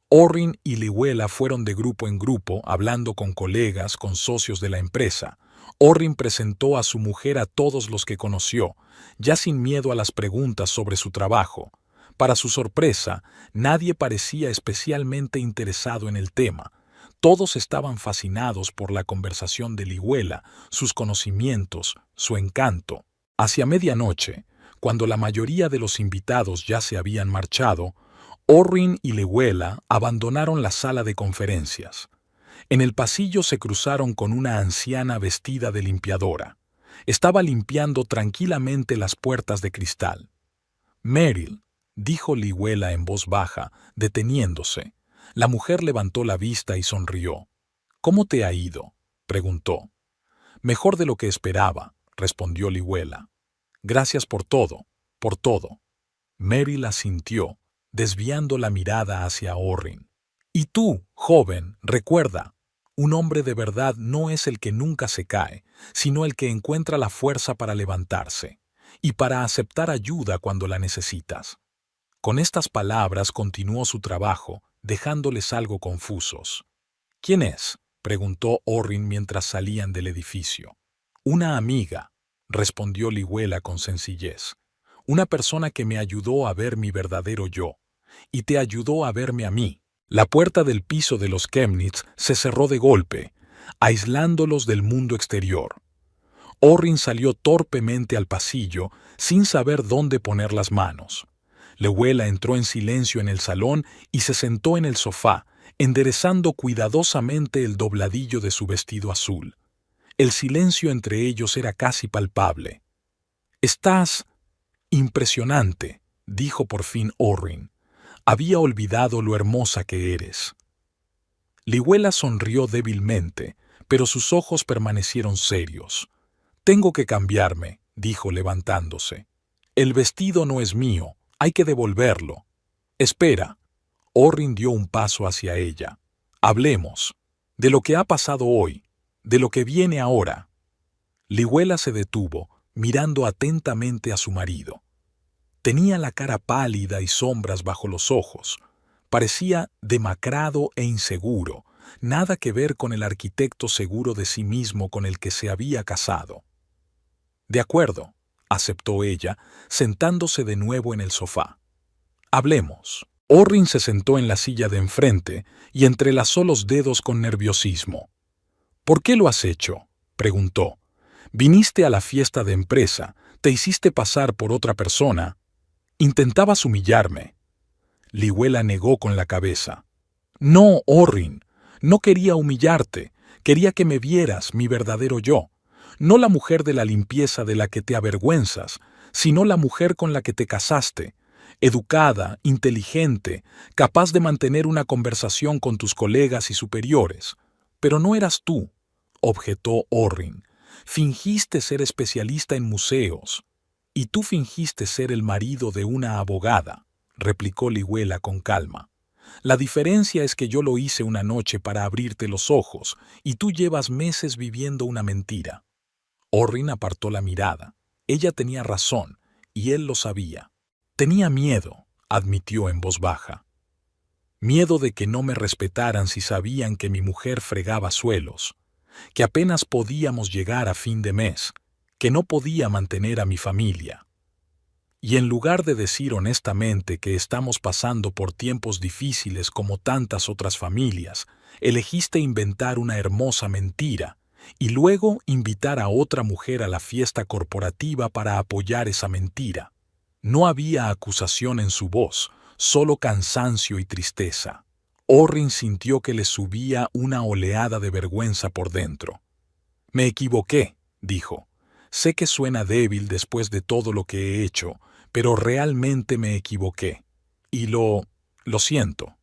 Orrin y Lehuela fueron de grupo en grupo, hablando con colegas, con socios de la empresa. Orrin presentó a su mujer a todos los que conoció, ya sin miedo a las preguntas sobre su trabajo. Para su sorpresa, nadie parecía especialmente interesado en el tema. Todos estaban fascinados por la conversación de Lehuela, sus conocimientos, su encanto. Hacia medianoche, cuando la mayoría de los invitados ya se habían marchado, Orrin y Lehuela abandonaron la sala de conferencias. En el pasillo se cruzaron con una anciana vestida de limpiadora. Estaba limpiando tranquilamente las puertas de cristal. «Meryl», dijo Lehuela en voz baja, deteniéndose. La mujer levantó la vista y sonrió. «¿Cómo te ha ido?», preguntó. «Mejor de lo que esperaba», respondió Lehuela. Gracias por todo, por todo. Meryl asintió, desviando la mirada hacia Orrin. Y tú, joven, recuerda, un hombre de verdad no es el que nunca se cae, sino el que encuentra la fuerza para levantarse y para aceptar ayuda cuando la necesitas. Con estas palabras continuó su trabajo, dejándoles algo confusos. ¿Quién es?, preguntó Orrin mientras salían del edificio. Una amiga, respondió Lihuela con sencillez. Una persona que me ayudó a ver mi verdadero yo, y te ayudó a verme a mí. La puerta del piso de los Chemnitz se cerró de golpe, aislándolos del mundo exterior. Orrin salió torpemente al pasillo, sin saber dónde poner las manos. Lihuela entró en silencio en el salón y se sentó en el sofá, enderezando cuidadosamente el dobladillo de su vestido azul. El silencio entre ellos era casi palpable. «Estás impresionante», dijo por fin Orrin. «Había olvidado lo hermosa que eres». Lihuela sonrió débilmente, pero sus ojos permanecieron serios. «Tengo que cambiarme», dijo levantándose. «El vestido no es mío, hay que devolverlo». «Espera». Orrin dio un paso hacia ella. «Hablemos. De lo que ha pasado hoy. De lo que viene ahora». Lihuela se detuvo, mirando atentamente a su marido. Tenía la cara pálida y sombras bajo los ojos. Parecía demacrado e inseguro, nada que ver con el arquitecto seguro de sí mismo con el que se había casado. «De acuerdo», aceptó ella, sentándose de nuevo en el sofá. «Hablemos». Orrin se sentó en la silla de enfrente y entrelazó los dedos con nerviosismo. «¿Por qué lo has hecho?», preguntó. «Viniste a la fiesta de empresa, te hiciste pasar por otra persona. Intentabas humillarme». Lihuela negó con la cabeza. «No, Orrin, no quería humillarte, quería que me vieras mi verdadero yo. No la mujer de la limpieza de la que te avergüenzas, sino la mujer con la que te casaste, educada, inteligente, capaz de mantener una conversación con tus colegas y superiores. Pero no eras tú», objetó Orrin. «Fingiste ser especialista en museos». «Y tú fingiste ser el marido de una abogada», replicó Lihuela con calma. «La diferencia es que yo lo hice una noche para abrirte los ojos, y tú llevas meses viviendo una mentira». Orrin apartó la mirada. Ella tenía razón, y él lo sabía. «Tenía miedo», admitió en voz baja. «Miedo de que no me respetaran si sabían que mi mujer fregaba suelos, que apenas podíamos llegar a fin de mes, que no podía mantener a mi familia. Y en lugar de decir honestamente que estamos pasando por tiempos difíciles como tantas otras familias, elegiste inventar una hermosa mentira y luego invitar a otra mujer a la fiesta corporativa para apoyar esa mentira». No había acusación en su voz, solo cansancio y tristeza. Orrin sintió que le subía una oleada de vergüenza por dentro. «Me equivoqué», dijo. «Sé que suena débil después de todo lo que he hecho, pero realmente me equivoqué. Y lo siento».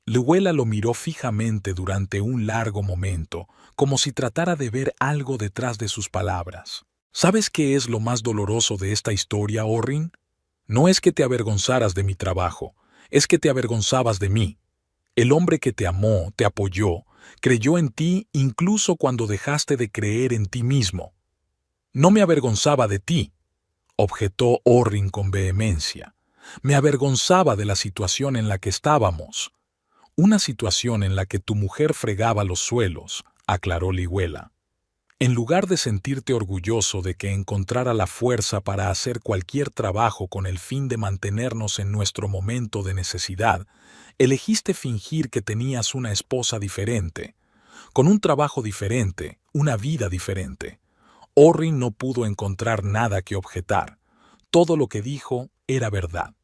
Lihuela lo miró fijamente durante un largo momento, como si tratara de ver algo detrás de sus palabras. «¿Sabes qué es lo más doloroso de esta historia, Orrin? No es que te avergonzaras de mi trabajo, es que te avergonzabas de mí. El hombre que te amó, te apoyó, creyó en ti incluso cuando dejaste de creer en ti mismo». «No me avergonzaba de ti», objetó Orrin con vehemencia. «Me avergonzaba de la situación en la que estábamos». «Una situación en la que tu mujer fregaba los suelos», aclaró Lihuela. «En lugar de sentirte orgulloso de que encontrara la fuerza para hacer cualquier trabajo con el fin de mantenernos en nuestro momento de necesidad, elegiste fingir que tenías una esposa diferente, con un trabajo diferente, una vida diferente». Orrin no pudo encontrar nada que objetar. Todo lo que dijo era verdad.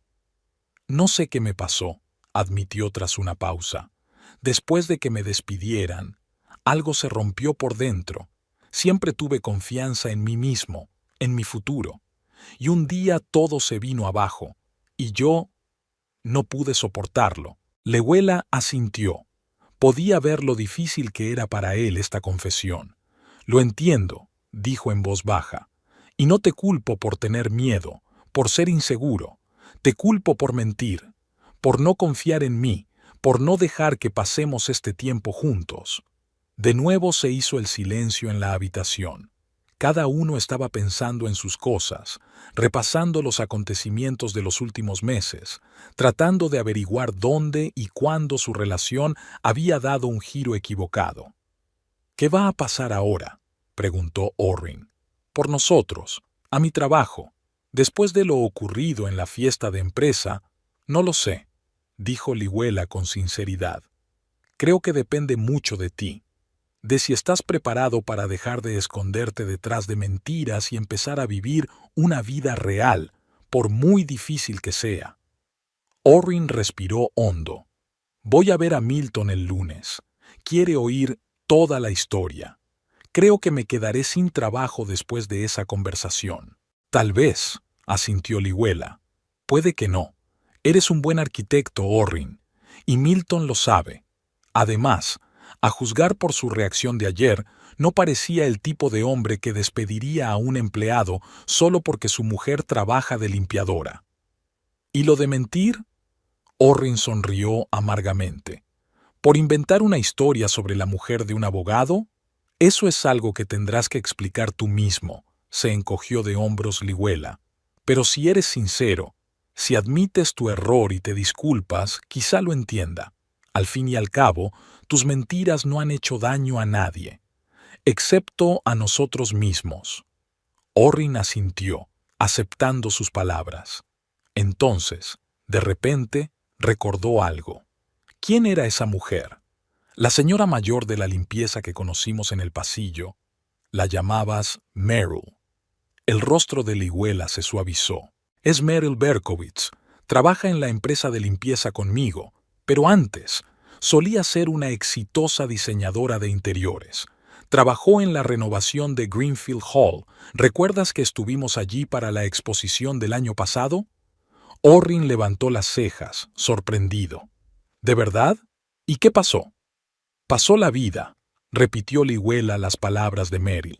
«No sé qué me pasó», admitió tras una pausa. «Después de que me despidieran, algo se rompió por dentro. Siempre tuve confianza en mí mismo, en mi futuro. Y un día todo se vino abajo, y yo no pude soportarlo». Lihuela asintió. Podía ver lo difícil que era para él esta confesión. «Lo entiendo», dijo en voz baja. Y no te culpo por tener miedo, por ser inseguro. Te culpo por mentir, por no confiar en mí, por no dejar que pasemos este tiempo juntos. De nuevo se hizo el silencio en la habitación. Cada uno estaba pensando en sus cosas, repasando los acontecimientos de los últimos meses, tratando de averiguar dónde y cuándo su relación había dado un giro equivocado. ¿Qué va a pasar ahora?, preguntó Orrin. Por nosotros, a mi trabajo, después de lo ocurrido en la fiesta de empresa, no lo sé, dijo Lihuela con sinceridad. Creo que depende mucho de ti, de si estás preparado para dejar de esconderte detrás de mentiras y empezar a vivir una vida real, por muy difícil que sea. Orrin respiró hondo. Voy a ver a Milton el lunes. Quiere oír toda la historia. Creo que me quedaré sin trabajo después de esa conversación. Tal vez, asintió Lihuela. Puede que no. Eres un buen arquitecto, Orrin, y Milton lo sabe. Además, a juzgar por su reacción de ayer, no parecía el tipo de hombre que despediría a un empleado solo porque su mujer trabaja de limpiadora. ¿Y lo de mentir? Orrin sonrió amargamente. ¿Por inventar una historia sobre la mujer de un abogado? Eso es algo que tendrás que explicar tú mismo, se encogió de hombros Lihuela. Pero si eres sincero, si admites tu error y te disculpas, quizá lo entienda. Al fin y al cabo, tus mentiras no han hecho daño a nadie, excepto a nosotros mismos. Orrin asintió, aceptando sus palabras. Entonces, de repente, recordó algo. ¿Quién era esa mujer? La señora mayor de la limpieza que conocimos en el pasillo. La llamabas Meryl. El rostro de Lihuela se suavizó. Es Meryl Berkowitz. Trabaja en la empresa de limpieza conmigo, pero antes solía ser una exitosa diseñadora de interiores. Trabajó en la renovación de Greenfield Hall. ¿Recuerdas que estuvimos allí para la exposición del año pasado? Orrin levantó las cejas, sorprendido. ¿De verdad? ¿Y qué pasó? Pasó la vida, repitió Lihuela las palabras de Meryl.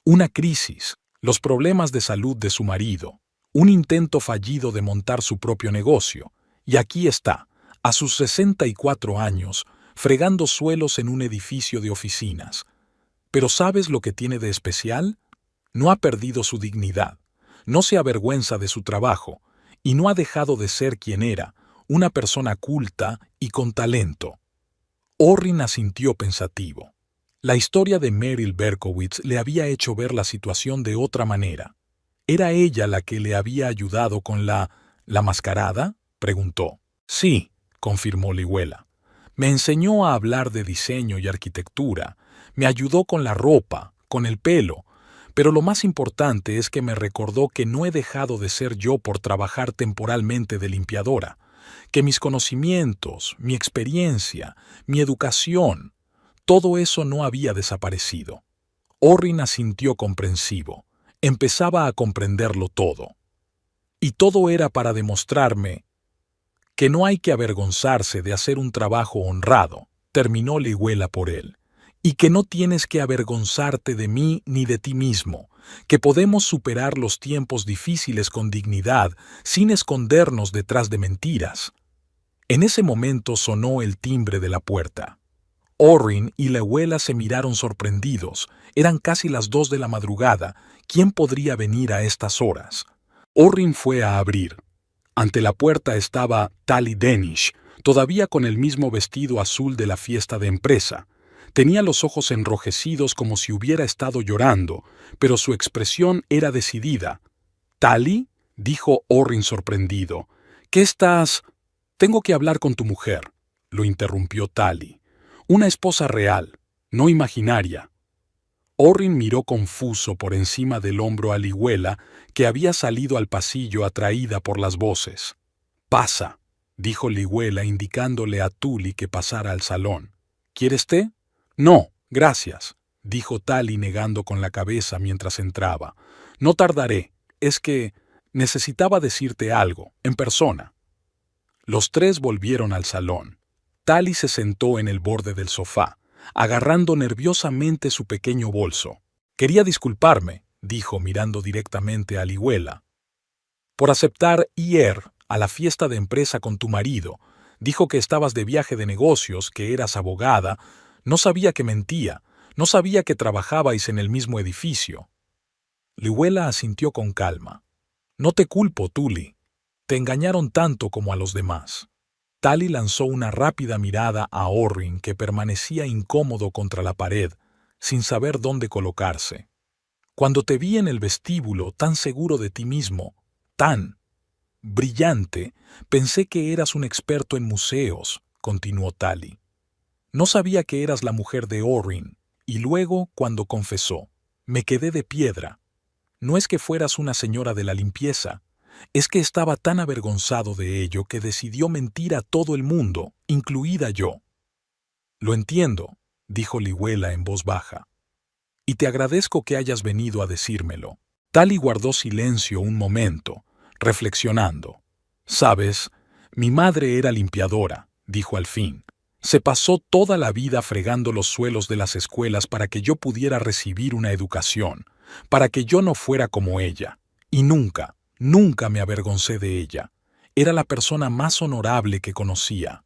Una crisis, los problemas de salud de su marido, un intento fallido de montar su propio negocio, y aquí está, a sus 64 años, fregando suelos en un edificio de oficinas. Pero ¿sabes lo que tiene de especial? No ha perdido su dignidad, no se avergüenza de su trabajo, y no ha dejado de ser quien era, una persona culta y con talento. Orrin asintió pensativo. La historia de Meryl Berkowitz le había hecho ver la situación de otra manera. ¿Era ella la que le había ayudado con la mascarada?, preguntó. Sí, confirmó Lihuela. Me enseñó a hablar de diseño y arquitectura, me ayudó con la ropa, con el pelo, pero lo más importante es que me recordó que no he dejado de ser yo por trabajar temporalmente de limpiadora, que mis conocimientos, mi experiencia, mi educación, todo eso no había desaparecido. Orrin asintió comprensivo. Empezaba a comprenderlo todo. Y todo era para demostrarme que no hay que avergonzarse de hacer un trabajo honrado, terminó Lihuela por él, y que no tienes que avergonzarte de mí ni de ti mismo, que podemos superar los tiempos difíciles con dignidad sin escondernos detrás de mentiras. En ese momento sonó el timbre de la puerta. Orrin y Lihuela se miraron sorprendidos. Eran casi las 2 de la madrugada. ¿Quién podría venir a estas horas? Orrin fue a abrir. Ante la puerta estaba Tali Denish, todavía con el mismo vestido azul de la fiesta de empresa. Tenía los ojos enrojecidos como si hubiera estado llorando, pero su expresión era decidida. «¿Tali?», dijo Orrin sorprendido. «¿Qué estás...?» «Tengo que hablar con tu mujer», lo interrumpió Tali. «Una esposa real, no imaginaria». Orrin miró confuso por encima del hombro a Lihuela, que había salido al pasillo atraída por las voces. «Pasa», dijo Lihuela indicándole a Tuli que pasara al salón. «¿Quieres té?» «No, gracias», dijo Tali negando con la cabeza mientras entraba. «No tardaré, es que necesitaba decirte algo, en persona». Los tres volvieron al salón. Tali se sentó en el borde del sofá, agarrando nerviosamente su pequeño bolso. «Quería disculparme», dijo mirando directamente a Lihuela. Por aceptar ir a la fiesta de empresa con tu marido. Dijo que estabas de viaje de negocios, que eras abogada. No sabía que mentía. No sabía que trabajabais en el mismo edificio. Lihuela asintió con calma. No te culpo, Tuli. Te engañaron tanto como a los demás. Tali lanzó una rápida mirada a Orrin, que permanecía incómodo contra la pared, sin saber dónde colocarse. Cuando te vi en el vestíbulo, tan seguro de ti mismo, tan brillante, pensé que eras un experto en museos, continuó Tali. No sabía que eras la mujer de Orrin, y luego, cuando confesó, me quedé de piedra. No es que fueras una señora de la limpieza, es que estaba tan avergonzado de ello que decidió mentir a todo el mundo, incluida yo. Lo entiendo, dijo Lihuela en voz baja, y te agradezco que hayas venido a decírmelo. Tali guardó silencio un momento, reflexionando. Sabes, mi madre era limpiadora, dijo al fin. Se pasó toda la vida fregando los suelos de las escuelas para que yo pudiera recibir una educación, para que yo no fuera como ella. Y nunca, nunca me avergoncé de ella. Era la persona más honorable que conocía.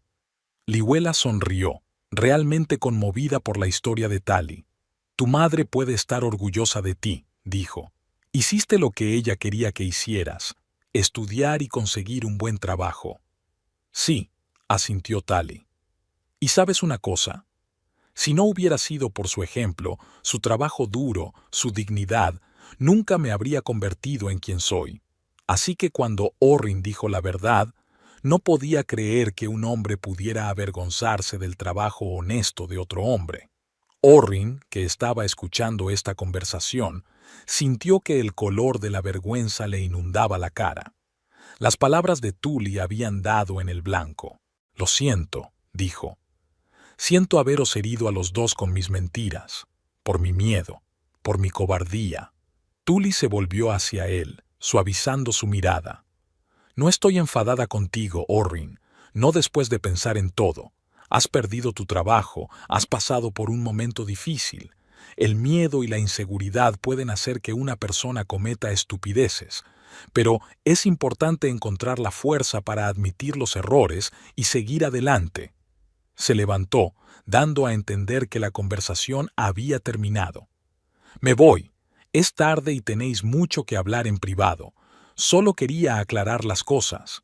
Lihuela sonrió, realmente conmovida por la historia de Tali. Tu madre puede estar orgullosa de ti, dijo. Hiciste lo que ella quería que hicieras, estudiar y conseguir un buen trabajo. Sí, asintió Tali. ¿Y sabes una cosa? Si no hubiera sido por su ejemplo, su trabajo duro, su dignidad, nunca me habría convertido en quien soy. Así que cuando Orrin dijo la verdad, no podía creer que un hombre pudiera avergonzarse del trabajo honesto de otro hombre. Orrin, que estaba escuchando esta conversación, sintió que el color de la vergüenza le inundaba la cara. Las palabras de Tuli habían dado en el blanco. Lo siento, dijo. Siento haberos herido a los dos con mis mentiras, por mi miedo, por mi cobardía. Tuli se volvió hacia él, suavizando su mirada. No estoy enfadada contigo, Orrin, no después de pensar en todo. Has perdido tu trabajo, has pasado por un momento difícil. El miedo y la inseguridad pueden hacer que una persona cometa estupideces, pero es importante encontrar la fuerza para admitir los errores y seguir adelante. Se levantó, dando a entender que la conversación había terminado. Me voy. Es tarde y tenéis mucho que hablar en privado. Solo quería aclarar las cosas.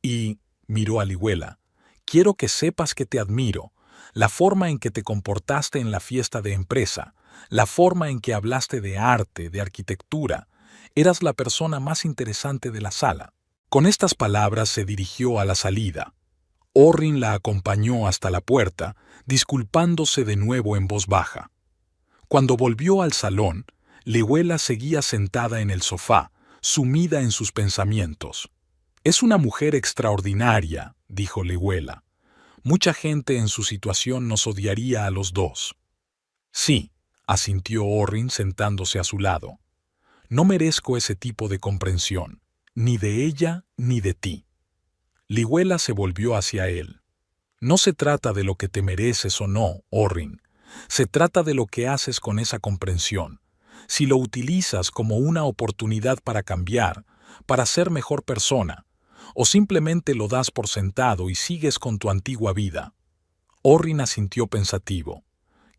Y, miró a Lihuela, quiero que sepas que te admiro. La forma en que te comportaste en la fiesta de empresa, la forma en que hablaste de arte, de arquitectura. Eras la persona más interesante de la sala. Con estas palabras se dirigió a la salida. Orrin la acompañó hasta la puerta, disculpándose de nuevo en voz baja. Cuando volvió al salón, Lihuela seguía sentada en el sofá, sumida en sus pensamientos. Es una mujer extraordinaria, dijo Lihuela. Mucha gente en su situación nos odiaría a los dos. Sí, asintió Orrin sentándose a su lado. No merezco ese tipo de comprensión, ni de ella ni de ti. Lihuela se volvió hacia él. No se trata de lo que te mereces o no, Orrin. Se trata de lo que haces con esa comprensión. Si lo utilizas como una oportunidad para cambiar, para ser mejor persona, o simplemente lo das por sentado y sigues con tu antigua vida. Orrin asintió pensativo.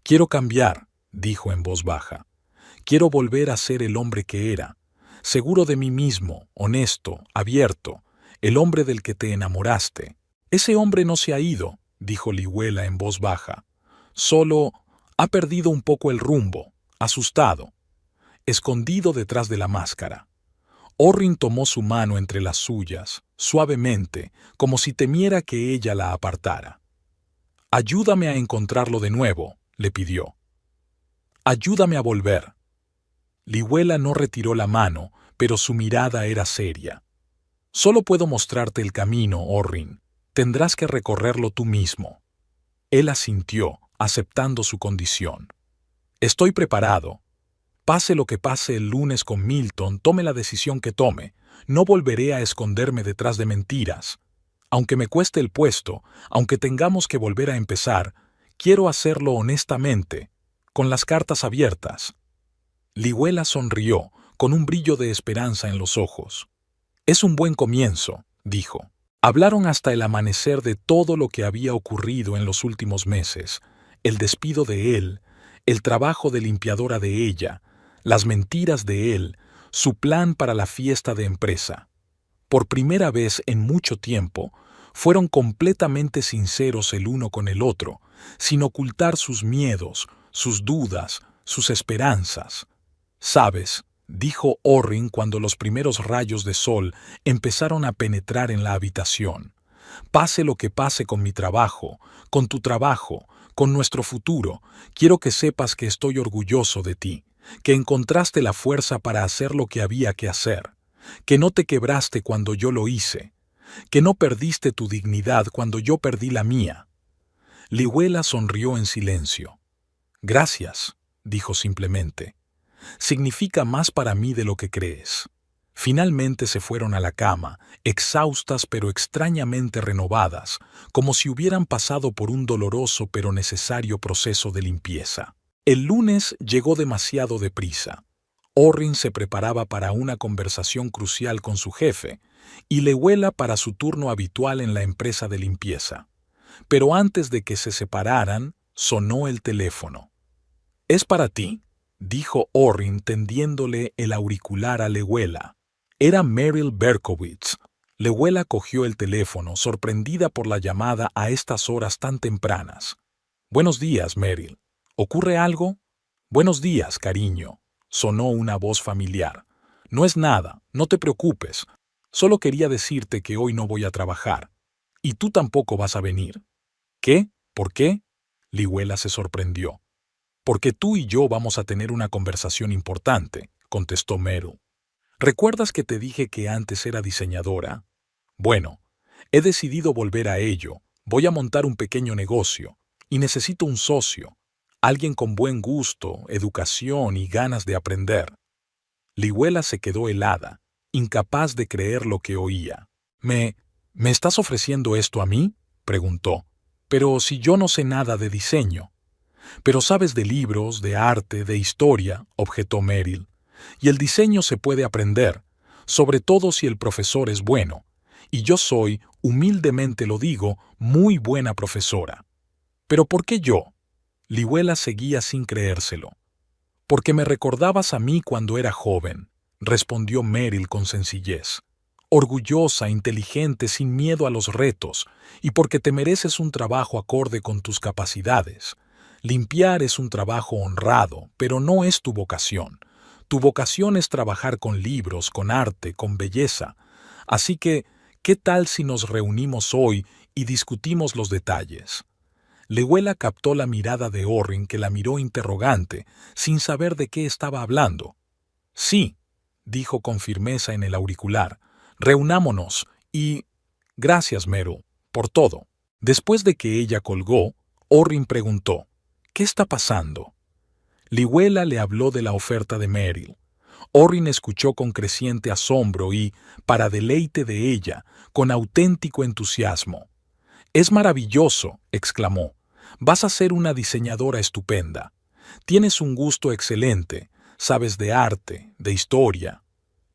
Quiero cambiar, dijo en voz baja. Quiero volver a ser el hombre que era, seguro de mí mismo, honesto, abierto, el hombre del que te enamoraste. Ese hombre no se ha ido, dijo Lihuela en voz baja. Solo ha perdido un poco el rumbo, asustado, escondido detrás de la máscara. Orrin tomó su mano entre las suyas, suavemente, como si temiera que ella la apartara. Ayúdame a encontrarlo de nuevo, le pidió. Ayúdame a volver. Lihuela no retiró la mano, pero su mirada era seria. Solo puedo mostrarte el camino, Orrin. Tendrás que recorrerlo tú mismo. Él asintió, aceptando su condición. Estoy preparado. Pase lo que pase el lunes con Milton, tome la decisión que tome. No volveré a esconderme detrás de mentiras. Aunque me cueste el puesto, aunque tengamos que volver a empezar, quiero hacerlo honestamente, con las cartas abiertas. Lihuela sonrió, con un brillo de esperanza en los ojos. «Es un buen comienzo», dijo. Hablaron hasta el amanecer de todo lo que había ocurrido en los últimos meses, el despido de él, el trabajo de limpiadora de ella, las mentiras de él, su plan para la fiesta de empresa. Por primera vez en mucho tiempo, fueron completamente sinceros el uno con el otro, sin ocultar sus miedos, sus dudas, sus esperanzas. «¿Sabes?», dijo Orrin cuando los primeros rayos de sol empezaron a penetrar en la habitación. «Pase lo que pase con mi trabajo, con tu trabajo, con nuestro futuro, quiero que sepas que estoy orgulloso de ti, que encontraste la fuerza para hacer lo que había que hacer, que no te quebraste cuando yo lo hice, que no perdiste tu dignidad cuando yo perdí la mía». Liuela sonrió en silencio. «Gracias», dijo simplemente. «Significa más para mí de lo que crees». Finalmente se fueron a la cama, exhaustas pero extrañamente renovadas, como si hubieran pasado por un doloroso pero necesario proceso de limpieza. El lunes llegó demasiado deprisa. Orrin se preparaba para una conversación crucial con su jefe y Liuela para su turno habitual en la empresa de limpieza. Pero antes de que se separaran, sonó el teléfono. «Es para ti», dijo Orrin tendiéndole el auricular a Liuela. Era Meryl Berkowitz. Liuela cogió el teléfono, sorprendida por la llamada a estas horas tan tempranas. «Buenos días, Meryl. ¿Ocurre algo?» «Buenos días, cariño», sonó una voz familiar. «No es nada, no te preocupes. Solo quería decirte que hoy no voy a trabajar. Y tú tampoco vas a venir». «¿Qué? ¿Por qué?» Liuela se sorprendió. «Porque tú y yo vamos a tener una conversación importante», contestó Meryl. «¿Recuerdas que te dije que antes era diseñadora? Bueno, he decidido volver a ello. Voy a montar un pequeño negocio y necesito un socio, alguien con buen gusto, educación y ganas de aprender». Liuela se quedó helada, incapaz de creer lo que oía. ¿Me estás ofreciendo esto a mí?», preguntó. «Pero si yo no sé nada de diseño». «Pero sabes de libros, de arte, de historia», objetó Meryl. «Y el diseño se puede aprender, sobre todo si el profesor es bueno. Y yo soy, humildemente lo digo, muy buena profesora». «¿Pero por qué yo?». Liuela seguía sin creérselo. «Porque me recordabas a mí cuando era joven», respondió Meryl con sencillez. «Orgullosa, inteligente, sin miedo a los retos, y porque te mereces un trabajo acorde con tus capacidades. Limpiar es un trabajo honrado, pero no es tu vocación. Tu vocación es trabajar con libros, con arte, con belleza. Así que, ¿qué tal si nos reunimos hoy y discutimos los detalles?». Liuela captó la mirada de Orrin, que la miró interrogante, sin saber de qué estaba hablando. «Sí», dijo con firmeza en el auricular, «reunámonos y...». «Gracias, Meryl, por todo». Después de que ella colgó, Orrin preguntó, «¿Qué está pasando?». Liuela le habló de la oferta de Meryl. Orrin escuchó con creciente asombro y, para deleite de ella, con auténtico entusiasmo. «Es maravilloso», exclamó. «Vas a ser una diseñadora estupenda. Tienes un gusto excelente, sabes de arte, de historia».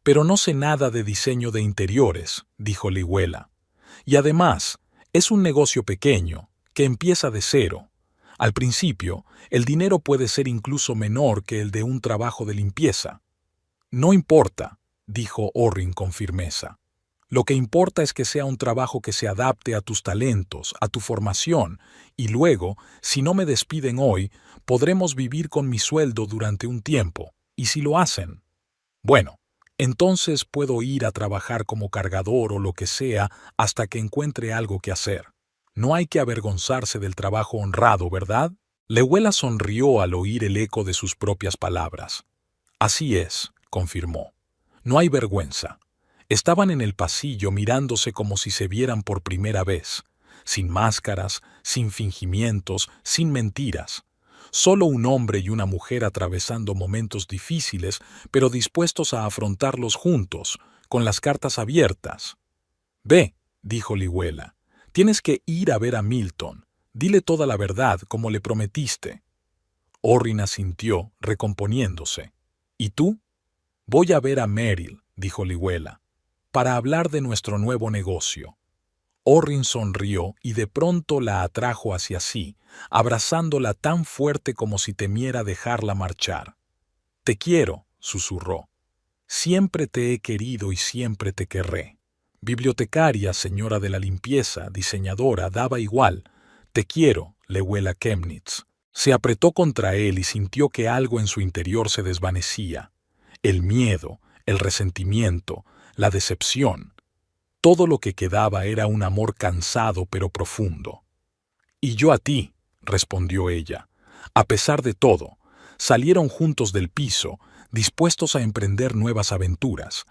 «Pero no sé nada de diseño de interiores», dijo Liuela. «Y además, es un negocio pequeño, que empieza de cero. Al principio, el dinero puede ser incluso menor que el de un trabajo de limpieza». «No importa», dijo Orrin con firmeza. «Lo que importa es que sea un trabajo que se adapte a tus talentos, a tu formación, y luego, si no me despiden hoy, podremos vivir con mi sueldo durante un tiempo, y si lo hacen, bueno, entonces puedo ir a trabajar como cargador o lo que sea hasta que encuentre algo que hacer. No hay que avergonzarse del trabajo honrado, ¿verdad?». Liuela sonrió al oír el eco de sus propias palabras. «Así es», confirmó. «No hay vergüenza». Estaban en el pasillo mirándose como si se vieran por primera vez, sin máscaras, sin fingimientos, sin mentiras. Solo un hombre y una mujer atravesando momentos difíciles, pero dispuestos a afrontarlos juntos, con las cartas abiertas. «Ve», dijo Liuela, «tienes que ir a ver a Milton. Dile toda la verdad, como le prometiste». Orrin asintió, recomponiéndose. «¿Y tú?». Voy a ver a Meryl, dijo Liwela, para hablar de nuestro nuevo negocio. Orrin sonrió y de pronto la atrajo hacia sí, abrazándola tan fuerte como si temiera dejarla marchar. Te quiero, susurró. Siempre te he querido y siempre te querré. Bibliotecaria, señora de la limpieza, diseñadora, daba igual. Te quiero, Liwela Chemnitz. Se apretó contra él y sintió que algo en su interior se desvanecía. El miedo, el resentimiento, la decepción. Todo lo que quedaba era un amor cansado pero profundo. Y yo a ti, respondió ella. A pesar de todo, salieron juntos del piso, dispuestos a emprender nuevas aventuras.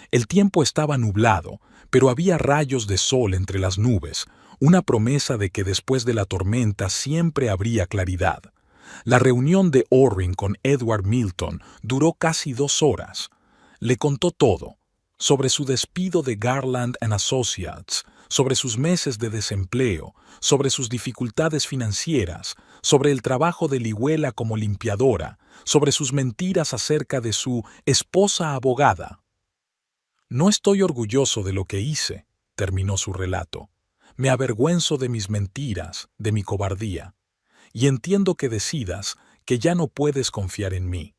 El tiempo estaba nublado, pero había rayos de sol entre las nubes, una promesa de que después de la tormenta siempre habría claridad. La reunión de Orrin con Edward Milton duró casi 2 horas. Le contó todo, sobre su despido de Garland & Associates, sobre sus meses de desempleo, sobre sus dificultades financieras, sobre el trabajo de Liwela como limpiadora, sobre sus mentiras acerca de su esposa abogada. No estoy orgulloso de lo que hice, terminó su relato. Me avergüenzo de mis mentiras, de mi cobardía. Y entiendo que decidas que ya no puedes confiar en mí.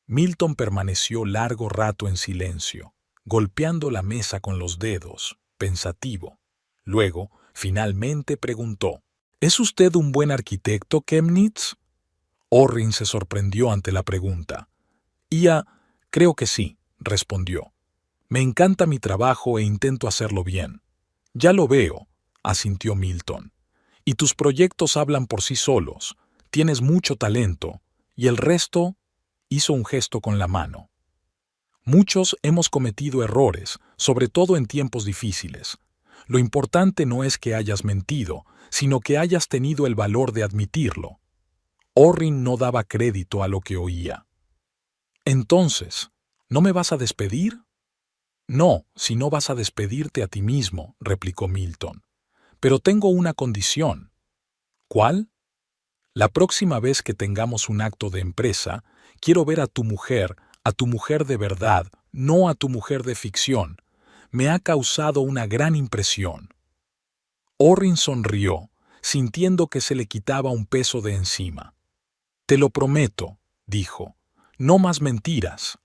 Milton permaneció largo rato en silencio, golpeando la mesa con los dedos, pensativo. Luego, finalmente preguntó, ¿Es usted un buen arquitecto, Chemnitz? Orrin se sorprendió ante la pregunta. Creo que sí, respondió. Me encanta mi trabajo e intento hacerlo bien. Ya lo veo, asintió Milton. Y tus proyectos hablan por sí solos. Tienes mucho talento. Y el resto, hizo un gesto con la mano. Muchos hemos cometido errores, sobre todo en tiempos difíciles. Lo importante no es que hayas mentido, sino que hayas tenido el valor de admitirlo. Orrin no daba crédito a lo que oía. Entonces, ¿no me vas a despedir? No, si no vas a despedirte a ti mismo, replicó Milton. Pero tengo una condición. ¿Cuál? La próxima vez que tengamos un acto de empresa, quiero ver a tu mujer de verdad, no a tu mujer de ficción. Me ha causado una gran impresión. Orrin sonrió, sintiendo que se le quitaba un peso de encima. Te lo prometo, dijo, no más mentiras.